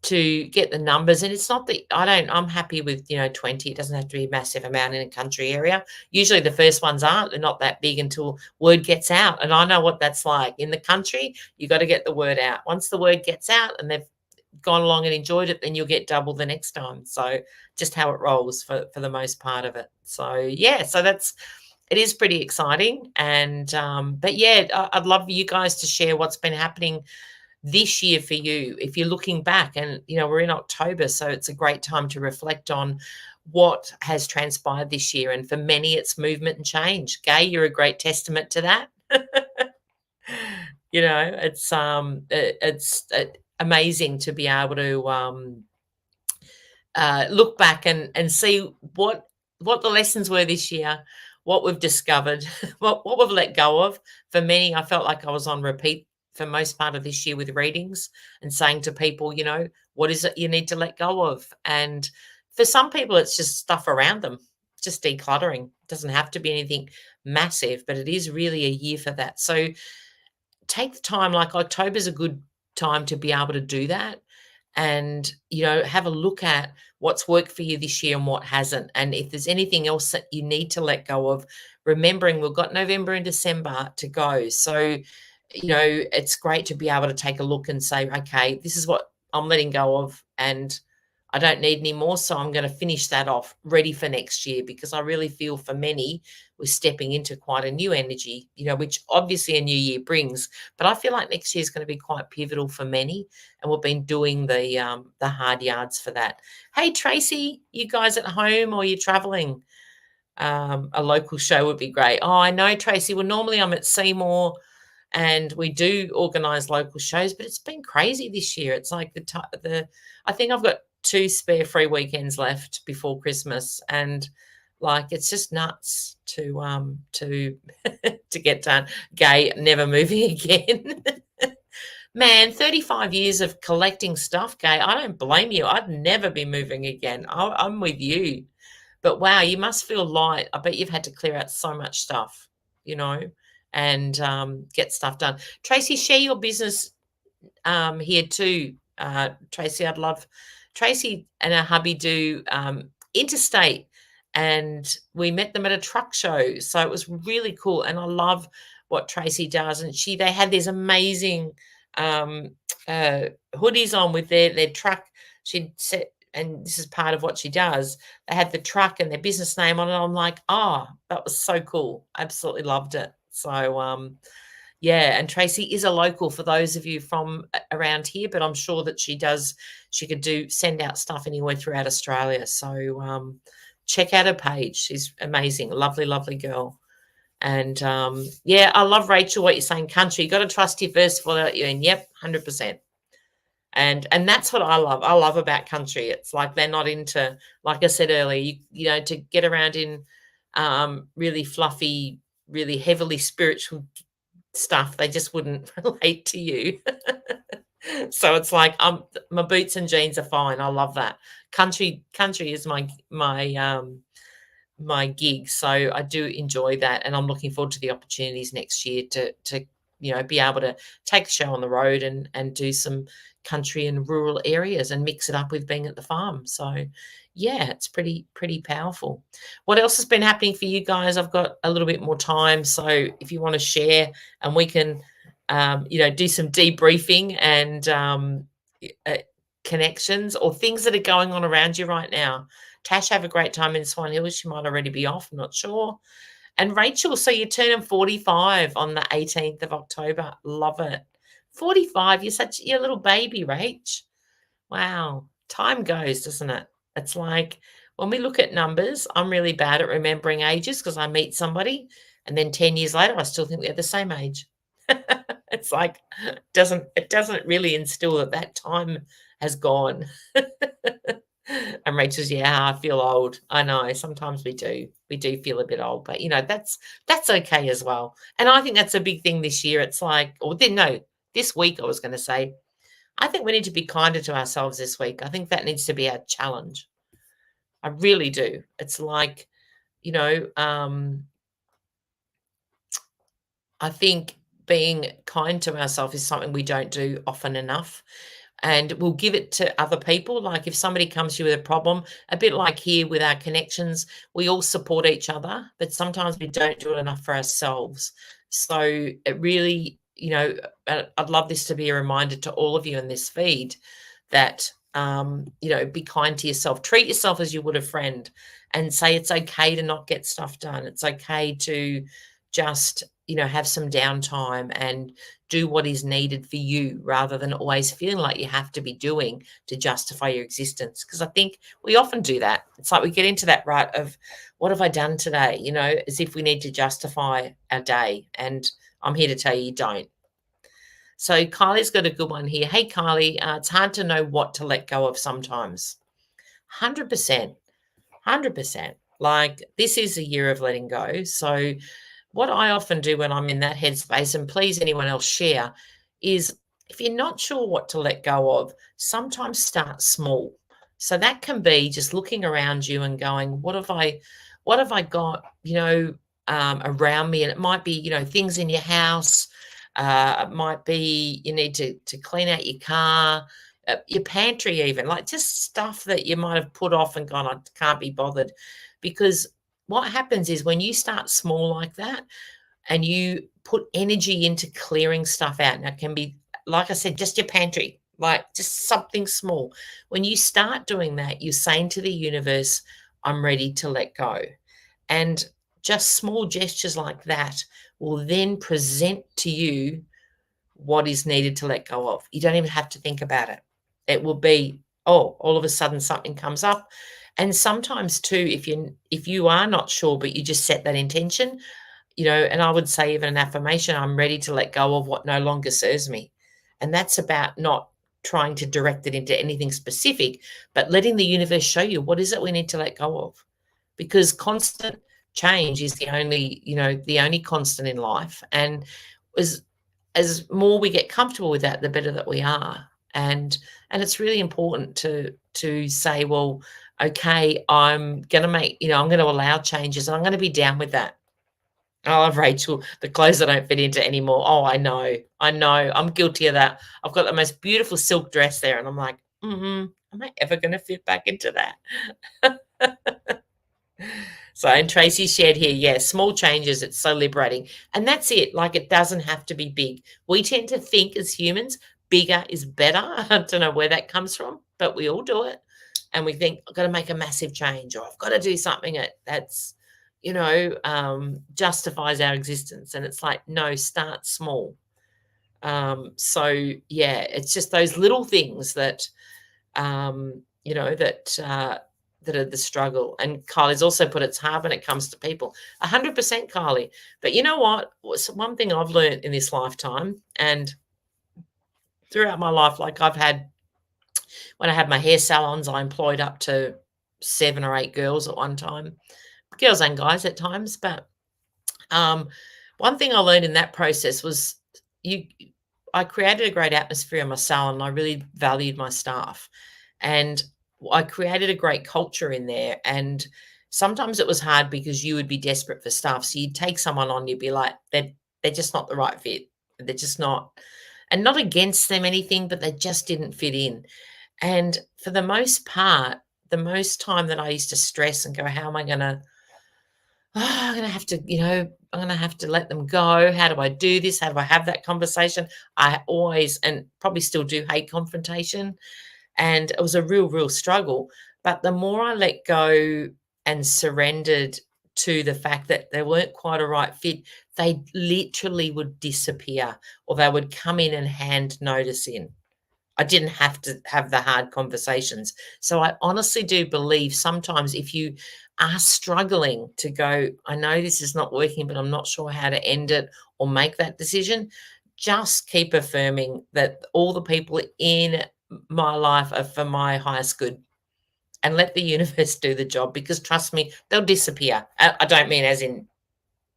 to get the numbers. And it's not that I'm happy with 20. It doesn't have to be a massive amount in a country area. Usually the first ones they're not that big until word gets out, and I know what that's like. In the country, you got to get the word out. Once the word gets out and they've gone along and enjoyed it, then you'll get double the next time. So just how it rolls for the most part of it. So yeah, so it is pretty exciting. And but yeah, I'd love you guys to share what's been happening this year for you. If you're looking back, and we're in October, so it's a great time to reflect on what has transpired this year. And for many, it's movement and change. Gay, you're a great testament to that. It's amazing to be able to look back and see what the lessons were this year, what we've discovered, what we've let go of. For many, I felt like I was on repeat for most part of this year with readings and saying to people, what is it you need to let go of? And for some people, it's just stuff around them, just decluttering. It doesn't have to be anything massive, but it is really a year for that. So take the time, like October's a good time to be able to do that and, have a look at what's worked for you this year and what hasn't. And if there's anything else that you need to let go of, remembering we've got November and December to go. So, it's great to be able to take a look and say, okay, this is what I'm letting go of and I don't need any more. So I'm going to finish that off ready for next year, because I really feel for many we're stepping into quite a new energy, which obviously a new year brings. But I feel like next year is going to be quite pivotal for many. And we've been doing the hard yards for that. Hey, Tracy, you guys at home or you're traveling? A local show would be great. Oh, I know, Tracy. Well, normally I'm at Seymour and we do organise local shows, but it's been crazy this year. It's like I think I've got 2 spare free weekends left before Christmas, and like it's just nuts to to get done. Gay, never moving again. Man, 35 years of collecting stuff, Gay. I don't blame you. I'd never be moving again. I'm with you. But wow, you must feel light. I bet you've had to clear out so much stuff, and get stuff done. Tracy, share your business here too. Tracy, I'd love Tracy and her hubby do interstate, and we met them at a truck show. So it was really cool. And I love what Tracy does. And they had these amazing hoodies on with their truck. She'd set, and this is part of what she does. They had the truck and their business name on it. I'm like, that was so cool. Absolutely loved it. So, yeah, and Tracy is a local for those of you from around here, but I'm sure that she could send out stuff anywhere throughout Australia. So check out her page. She's amazing. Lovely, lovely girl. And yeah, I love, Rachel, what you're saying, country. You got to trust your first before that you're in. Yep, 100%. And that's what I love. I love about country. It's like they're not into, like I said earlier, to get around in really fluffy, really heavily spiritual stuff. They just wouldn't relate to you. So it's like my boots and jeans are fine. I love that. Country is my gig. So I do enjoy that, and I'm looking forward to the opportunities next year to be able to take the show on the road and do some country and rural areas and mix it up with being at the farm. So yeah, it's pretty powerful. What else has been happening for you guys? I've got a little bit more time, so if you want to share, and we can do some debriefing and connections or things that are going on around you right now. Tash, have a great time in Swan Hill. She might already be off, I'm not sure. And Rachel, so you're turning 45 on the 18th of October. Love it. 45, you're a little baby, Rach. Wow. Time goes, doesn't it? It's like when we look at numbers, I'm really bad at remembering ages because I meet somebody and then 10 years later, I still think they're the same age. It's like, it doesn't really instill that time has gone. And Rachel's, yeah, I feel old. I know. Sometimes we do feel a bit old, but that's okay as well. And I think that's a big thing this year. It's like, this week I was going to say, I think we need to be kinder to ourselves this week. I think that needs to be our challenge. I really do. It's like, I think being kind to ourselves is something we don't do often enough. And we'll give it to other people. Like if somebody comes to you with a problem, a bit like here with our connections, we all support each other, but sometimes we don't do it enough for ourselves. So it really, I'd love this to be a reminder to all of you in this feed that, be kind to yourself. Treat yourself as you would a friend, and say it's okay to not get stuff done. It's okay to just, have some downtime and do what is needed for you, rather than always feeling like you have to be doing to justify your existence. Because I think we often do that. It's like we get into that rut of, what have I done today? As if we need to justify our day. And I'm here to tell you don't. So Kylie's got a good one here. Hey, Kylie, it's hard to know what to let go of sometimes. 100%. 100%. Like, this is a year of letting go. So what I often do when I'm in that headspace, and please anyone else share, is if you're not sure what to let go of, sometimes start small. So that can be just looking around you and going, what have I got, around me? And it might be, things in your house. It might be you need to clean out your car, your pantry, even like just stuff that you might have put off and gone, I can't be bothered. Because what happens is when you start small like that and you put energy into clearing stuff out, now it can be, like I said, just your pantry, like just something small. When you start doing that, you're saying to the universe, I'm ready to let go. And just small gestures like that will then present to you what is needed to let go of. You don't even have to think about it. It will be, oh, all of a sudden something comes up. And sometimes too, if you are not sure, but you just set that intention, and I would say even an affirmation, I'm ready to let go of what no longer serves me. And that's about not trying to direct it into anything specific, but letting the universe show you what is it we need to let go of. Because constant change is the only constant in life. And as more we get comfortable with that, the better that we are. And it's really important to say, well, okay, I'm going to I'm going to allow changes and I'm going to be down with that. I love Rachel, the clothes I don't fit into anymore. Oh, I know. I'm guilty of that. I've got the most beautiful silk dress there and I'm like, am I ever going to fit back into that? So, and Tracy shared here, yeah, small changes, it's so liberating. And that's it. Like, it doesn't have to be big. We tend to think as humans, bigger is better. I don't know where that comes from, but we all do it. And we think, I've got to make a massive change or I've got to do something that's, justifies our existence. And it's like, no, start small. So, yeah, it's just those little things that, that are the struggle. And Kylie's also put it's hard when it comes to people. 100%, Kylie. But you know what? One thing I've learned in this lifetime and throughout my life, like when I had my hair salons, I employed up to 7 or 8 girls at one time, girls and guys at times. But one thing I learned in that process was I created a great atmosphere in my salon and I really valued my staff. And I created a great culture in there. And sometimes it was hard because you would be desperate for staff. So you'd take someone on, you'd be like, they're just not the right fit. They're just not, and not against them anything, but they just didn't fit in. And for the most part, the most time that I used to stress and go, how am I going to, I'm going to have to, I'm going to have to let them go. How do I do this? How do I have that conversation? I always, and probably still do, hate confrontation. And it was a real, real struggle. But the more I let go and surrendered to the fact that they weren't quite a right fit, they literally would disappear or they would come in and hand notice in. I didn't have to have the hard conversations. So I honestly do believe sometimes if you are struggling to go, I know this is not working, but I'm not sure how to end it or make that decision, just keep affirming that all the people in my life are for my highest good and let the universe do the job because trust me, they'll disappear. I don't mean as in,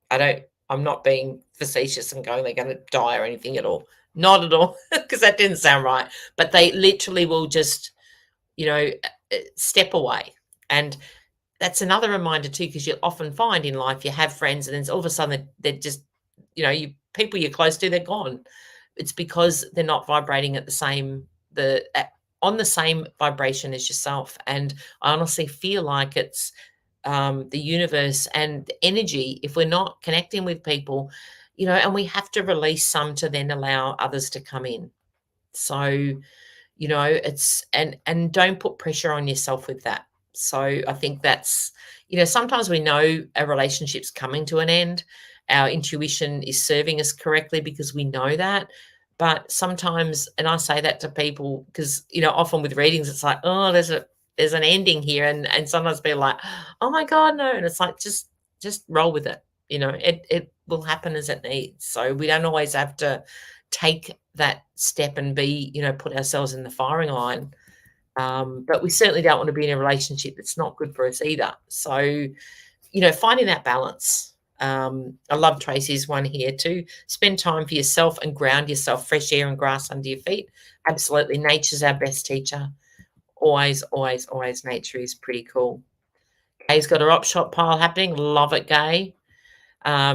I'm not being facetious and going they're going to die or anything at all. Not at all, because that didn't sound right. But they literally will just, step away. And that's another reminder too, because you'll often find in life you have friends and then all of a sudden they're just, people you're close to, they're gone. It's because they're not vibrating at on the same vibration as yourself. And I honestly feel like it's the universe and energy. If we're not connecting with people, and we have to release some to then allow others to come in. So, it's and don't put pressure on yourself with that. So I think that's, sometimes we know a relationship's coming to an end. Our intuition is serving us correctly because we know that. But sometimes, and I say that to people because, often with readings, it's like, oh, there's an ending here. And sometimes people are like, oh my God, no. And it's like, just roll with it. It will happen as it needs. So we don't always have to take that step and be, put ourselves in the firing line. But we certainly don't want to be in a relationship that's not good for us either. So, finding that balance. I love Tracy's one here too. Spend time for yourself and ground yourself. Fresh air and grass under your feet. Absolutely. Nature's our best teacher. Always, always, always. Nature is pretty cool. Gay's got her op shop pile happening. Love it, Gay.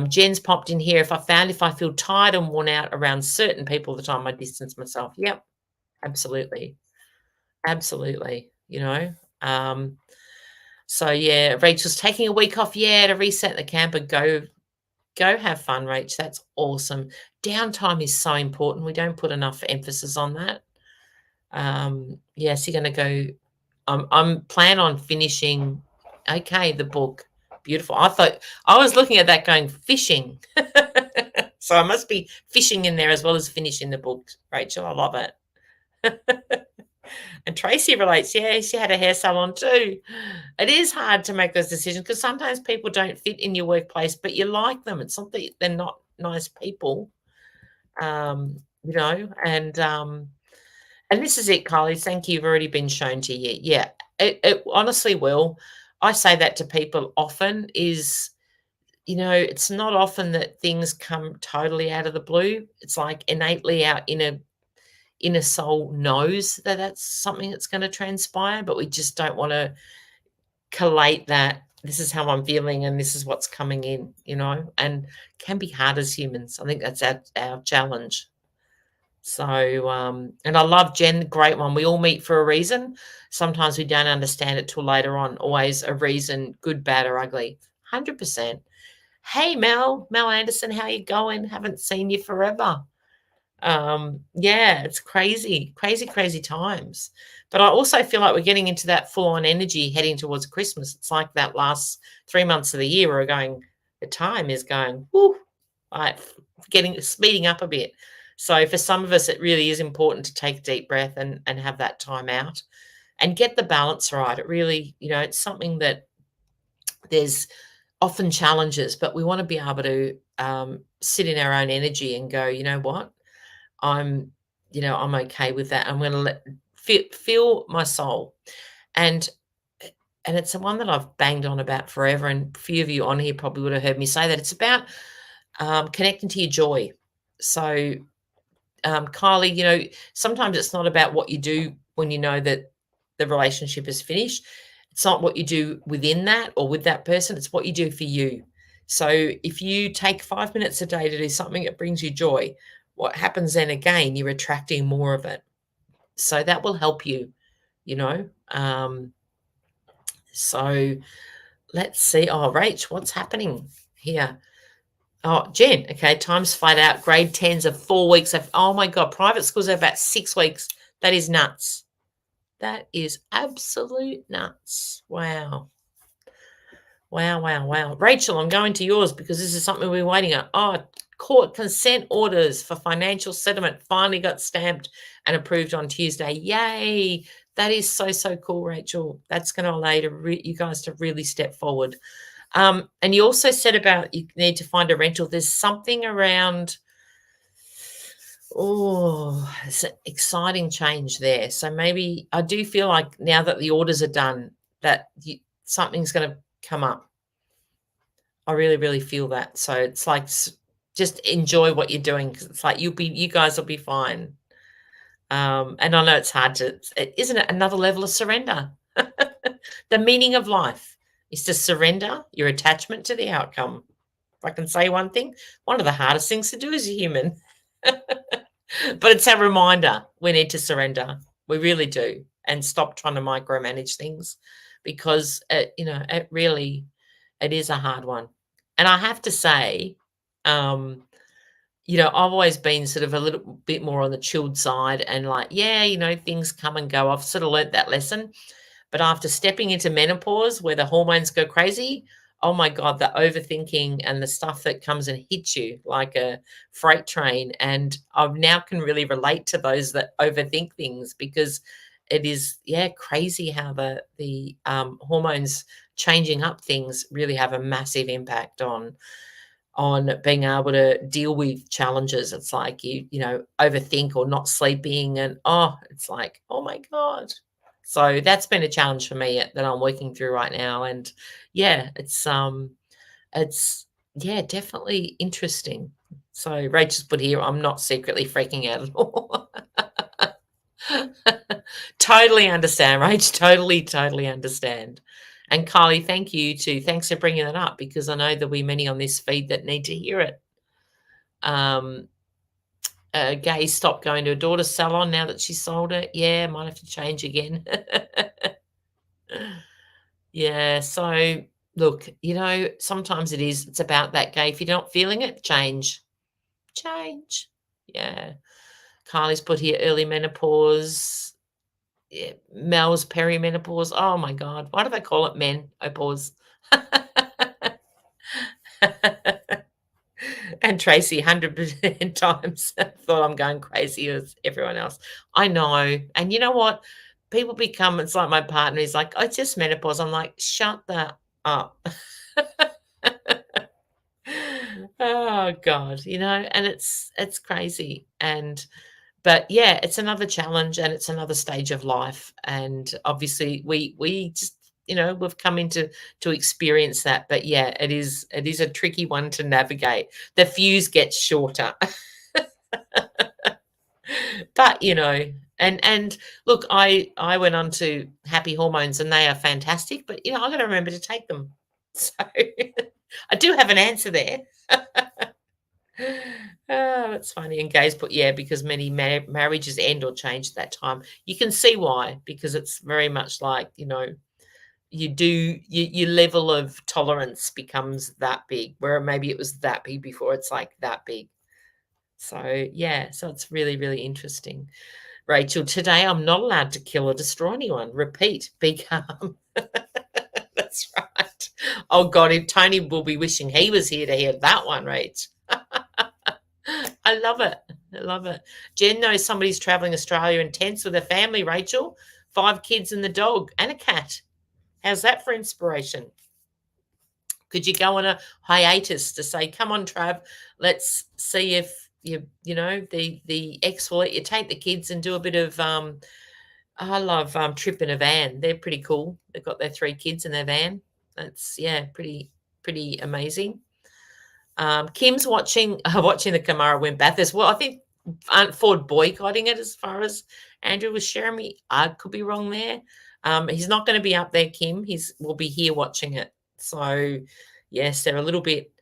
Jen's popped in here. If I feel tired and worn out around certain people all the time, I distance myself. Yep, absolutely. Absolutely. So yeah, Rachel's taking a week off, to reset the camper. Go have fun, Rach. That's awesome. Downtime is so important. We don't put enough emphasis on that. So you're gonna go. I'm plan on finishing the book. Beautiful. I was looking at that going fishing. So I must be fishing in there as well as finishing the book, Rachel. I love it. And Tracy relates. Yeah, she had a hair salon too. It is hard to make those decisions because sometimes people don't fit in your workplace, but you like them. It's not that they're not nice people, and this is it, Kylie. Thank you. You've already been shown to you. Yeah, it honestly will. I say that to people often is, it's not often that things come totally out of the blue. It's like innately our inner soul knows that that's something that's going to transpire, but we just don't want to collate that this is how I'm feeling and this is what's coming in, and can be hard as humans. I think that's our challenge. So, and I love Jen, great one. We all meet for a reason. Sometimes we don't understand it till later on. Always a reason, good, bad, or ugly. 100%. Hey, Mel Anderson, how you going? Haven't seen you forever. It's crazy times. But I also feel like we're getting into that full-on energy heading towards Christmas. It's like that last 3 months of the year we're going, the time is going, whoo, like speeding up a bit. So for some of us, it really is important to take a deep breath and have that time out and get the balance right. It really, it's something that there's often challenges, but we want to be able to sit in our own energy and go, you know what? I'm okay with that. I'm going to feel my soul. And it's the one that I've banged on about forever. And a few of you on here probably would have heard me say that. It's about connecting to your joy. So, Kylie, sometimes it's not about what you do when you know that the relationship is finished. It's not what you do within that or with that person. It's what you do for you. So if you take 5 minutes a day to do something that brings you joy, what happens then again, you're attracting more of it. So that will help you, so let's see. Oh, Rach, what's happening here? Oh, Jen, okay, time's flat out. Grade 10s are 4 weeks. Oh, my God, private schools are about 6 weeks. That is nuts. That is absolute nuts. Wow. Rachel, I'm going to yours because this is something we're waiting on. Oh, court consent orders for financial settlement finally got stamped and approved on Tuesday. Yay. That is so, so cool, Rachel. That's going to allow you guys to really step forward. And you also said about you need to find a rental. There's something around, it's an exciting change there. So maybe I do feel like now that the orders are done, that something's going to come up. I really, really feel that. So it's like just enjoy what you're doing because it's like you guys will be fine. And I know it's hard isn't it another level of surrender? The meaning of life is to surrender your attachment to the outcome. If I can say one thing, one of the hardest things to do as a human. But it's a reminder we need to surrender. We really do. And stop trying to micromanage things because, it is a hard one. And I have to say, I've always been sort of a little bit more on the chilled side and like, things come and go. I've sort of learnt that lesson. But after stepping into menopause where the hormones go crazy, oh my God, the overthinking and the stuff that comes and hits you like a freight train. And I now can really relate to those that overthink things because it is, crazy how the hormones changing up things really have a massive impact on being able to deal with challenges. It's like you overthink or not sleeping and it's like, oh my God, So that's been a challenge for me that I'm working through right now. And yeah, it's yeah, definitely interesting. So Rachel's put here, I'm not secretly freaking out at all. Totally understand, Rach. Totally understand. And Kylie, thank you too. Thanks for bringing that up, because I know there'll be many on this feed that need to hear it. Gay stopped going to her daughter's salon now that she sold it. Yeah, might have to change again. Yeah, so look, sometimes it's about that, Gay. If you're not feeling it, change. Yeah. Kylie's put here early menopause. Yeah, Mel's perimenopause. Oh my God. Why do they call it menopause? And Tracy 100% times thought I'm going crazy as everyone else. I know. And you know what? People become, it's like my partner, he's like, oh, it's just menopause. I'm like, shut that up. Oh God, and it's crazy. But yeah, it's another challenge and it's another stage of life. And obviously we just, we've come into to experience that. But yeah, it is a tricky one to navigate. The fuse gets shorter. But and look, I went on to Happy Hormones and they are fantastic, but I've got to remember to take them. So I do have an answer there. Oh, that's funny. And Gays put, yeah, because many marriages end or change at that time. You can see why, because it's very much like, your level of tolerance becomes that big, where maybe it was that big before, it's like that big. So yeah, so it's really, really interesting. Rachel, today I'm not allowed to kill or destroy anyone. Repeat, be calm. That's right. Oh God, if Tony will be wishing he was here to hear that one, Rach. I love it. I love it. Jen knows somebody's traveling Australia in tents with her family, Rachel. 5 kids and the dog and a cat. How's that for inspiration? Could you go on a hiatus to say, come on, Trav, let's see if the ex will let you take the kids and do a bit of I love trip in a van. They're pretty cool. They've got their 3 kids in their van. That's pretty amazing. Kim's watching the Kamara win Bathurst. Well, I think Ford boycotting it, as far as Andrew was sharing me. I could be wrong there. He's not going to be up there, Kim. Will be here watching it. So yes, they're a little bit,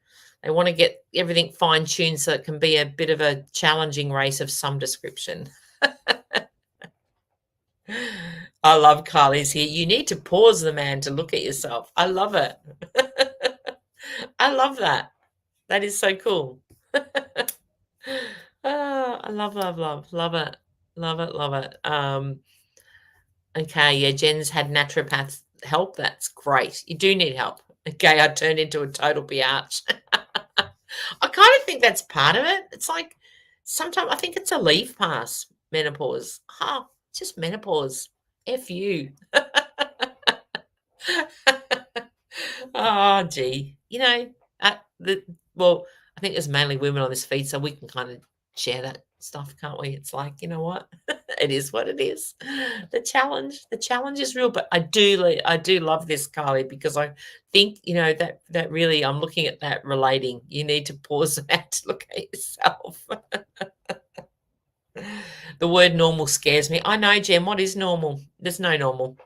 they want to get everything fine-tuned so it can be a bit of a challenging race of some description. I love Kylie's here. You need to pause the man to look at yourself. I love it. I love that. That is so cool. I love it. Love it. Okay, yeah, Jen's had naturopath help. That's great. You do need help. Okay, I turned into a total biatch. I kind of think that's part of it. It's like sometimes I think it's a leave pass, menopause. Just menopause. F you. Oh, gee. Well, I think there's mainly women on this feed, so we can kind of share that stuff, can't we? It's like, you know what? It is what it is. The challenge is real, but I do love this, Kylie, because I think, that really, I'm looking at that relating. You need to pause that to look at yourself. The word normal scares me. I know, Jen, what is normal? There's no normal.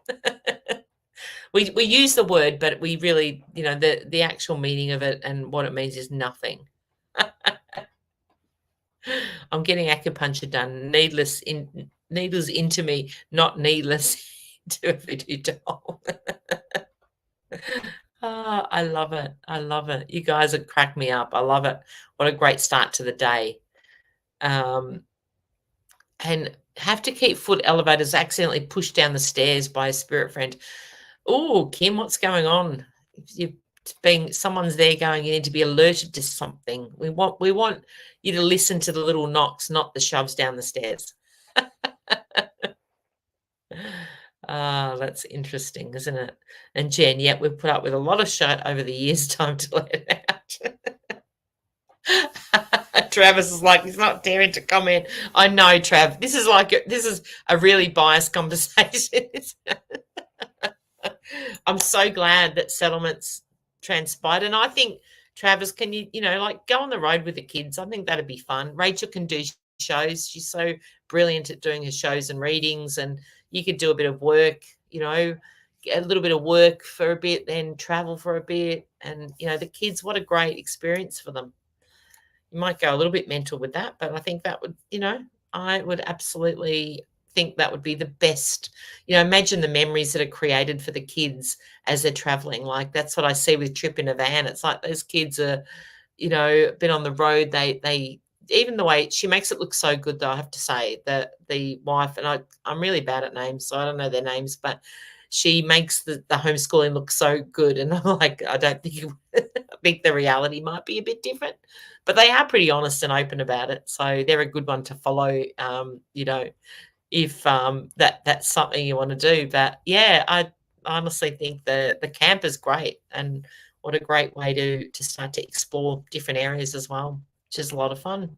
We use the word, but we really, the actual meaning of it and what it means is nothing. I'm getting acupuncture done. Needles into me, not needless into a voodoo doll. I love it. I love it. You guys have cracked me up. I love it. What a great start to the day. And have to keep foot elevators accidentally pushed down the stairs by a spirit friend. Oh, Kim, what's going on? Someone's there going, you need to be alerted to something. We want you to listen to the little knocks, not the shoves down the stairs. That's interesting, isn't it? And Jen, yeah, we've put up with a lot of shit over the years. Time to let it out. Travis is like, he's not daring to comment. I know, Trav. This is a really biased conversation. I'm so glad that settlements transpired. And I think, Travis, can you like go on the road with the kids? I think that'd be fun. Rachel can do shows. She's so brilliant at doing her shows and readings, and you could do a bit of work, a little bit of work for a bit, then travel for a bit. And, the kids, what a great experience for them. You might go a little bit mental with that, but I think that would, I would absolutely think that would be the best. Imagine the memories that are created for the kids as they're traveling. Like, that's what I see with Trip in a Van. It's like those kids are, been on the road. They even the way she makes it look so good, though, I have to say, that the wife, and I'm really bad at names, so I don't know their names, but she makes the homeschooling look so good. And I'm like, I don't think I think the reality might be a bit different, but they are pretty honest and open about it. So they're a good one to follow, if that's something you want to do. But yeah, I honestly think the camp is great, and what a great way to start to explore different areas as well, which is a lot of fun.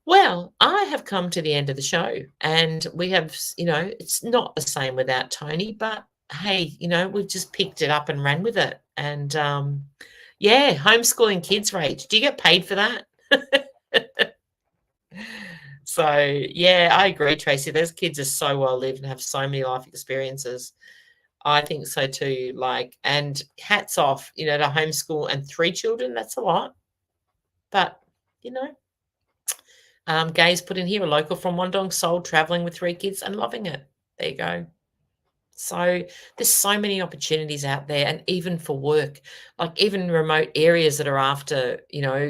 Well, I have come to the end of the show, and we have, it's not the same without Tony, but hey, we've just picked it up and ran with it. And yeah, homeschooling kids, Rach. Do you get paid for that? So yeah, I agree, Tracy. Those kids are so well lived and have so many life experiences. I think so too. Like, and hats off, to homeschool and 3 children. That's a lot, but Gay's put in here, a local from Wandong Seoul, traveling with 3 kids and loving it. There you go. So there's so many opportunities out there, and even for work, like even remote areas that are after,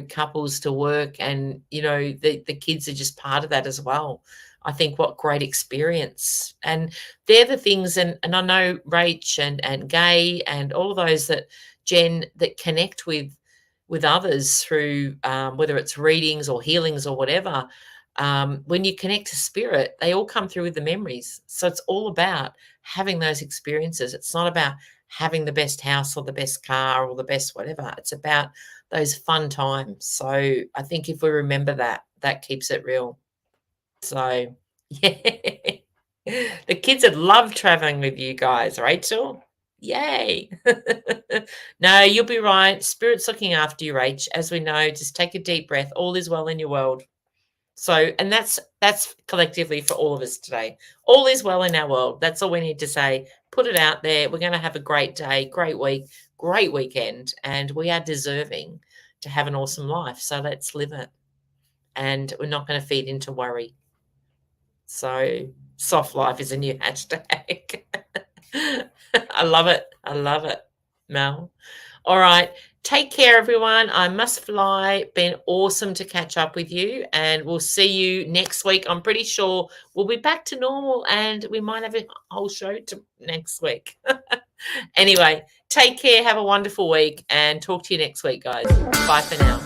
couples to work, and, the kids are just part of that as well. I think what great experience. And they're the things, and I know Rach and Gay and all those that, Jen, that connect with others through whether it's readings or healings or whatever. When you connect to spirit, they all come through with the memories. So it's all about having those experiences. It's not about having the best house or the best car or the best whatever. It's about those fun times. So I think if we remember that, that keeps it real. So yeah, the kids would love traveling with you guys, Rachel. Yay. No, you'll be right. Spirit's looking after you, Rach. As we know, just take a deep breath. All is well in your world. So, and that's collectively for all of us today. All is well in our world. That's all we need to say. Put it out there. We're going to have a great day, great week, great weekend, and we are deserving to have an awesome life. So let's live it. And we're not going to feed into worry. So soft life is a new hashtag. I love it. I love it, Mel. All right. Take care, everyone. I must fly. Been awesome to catch up with you, and we'll see you next week. I'm pretty sure we'll be back to normal, and we might have a whole show next week. Anyway, take care. Have a wonderful week, and talk to you next week, guys. Bye for now.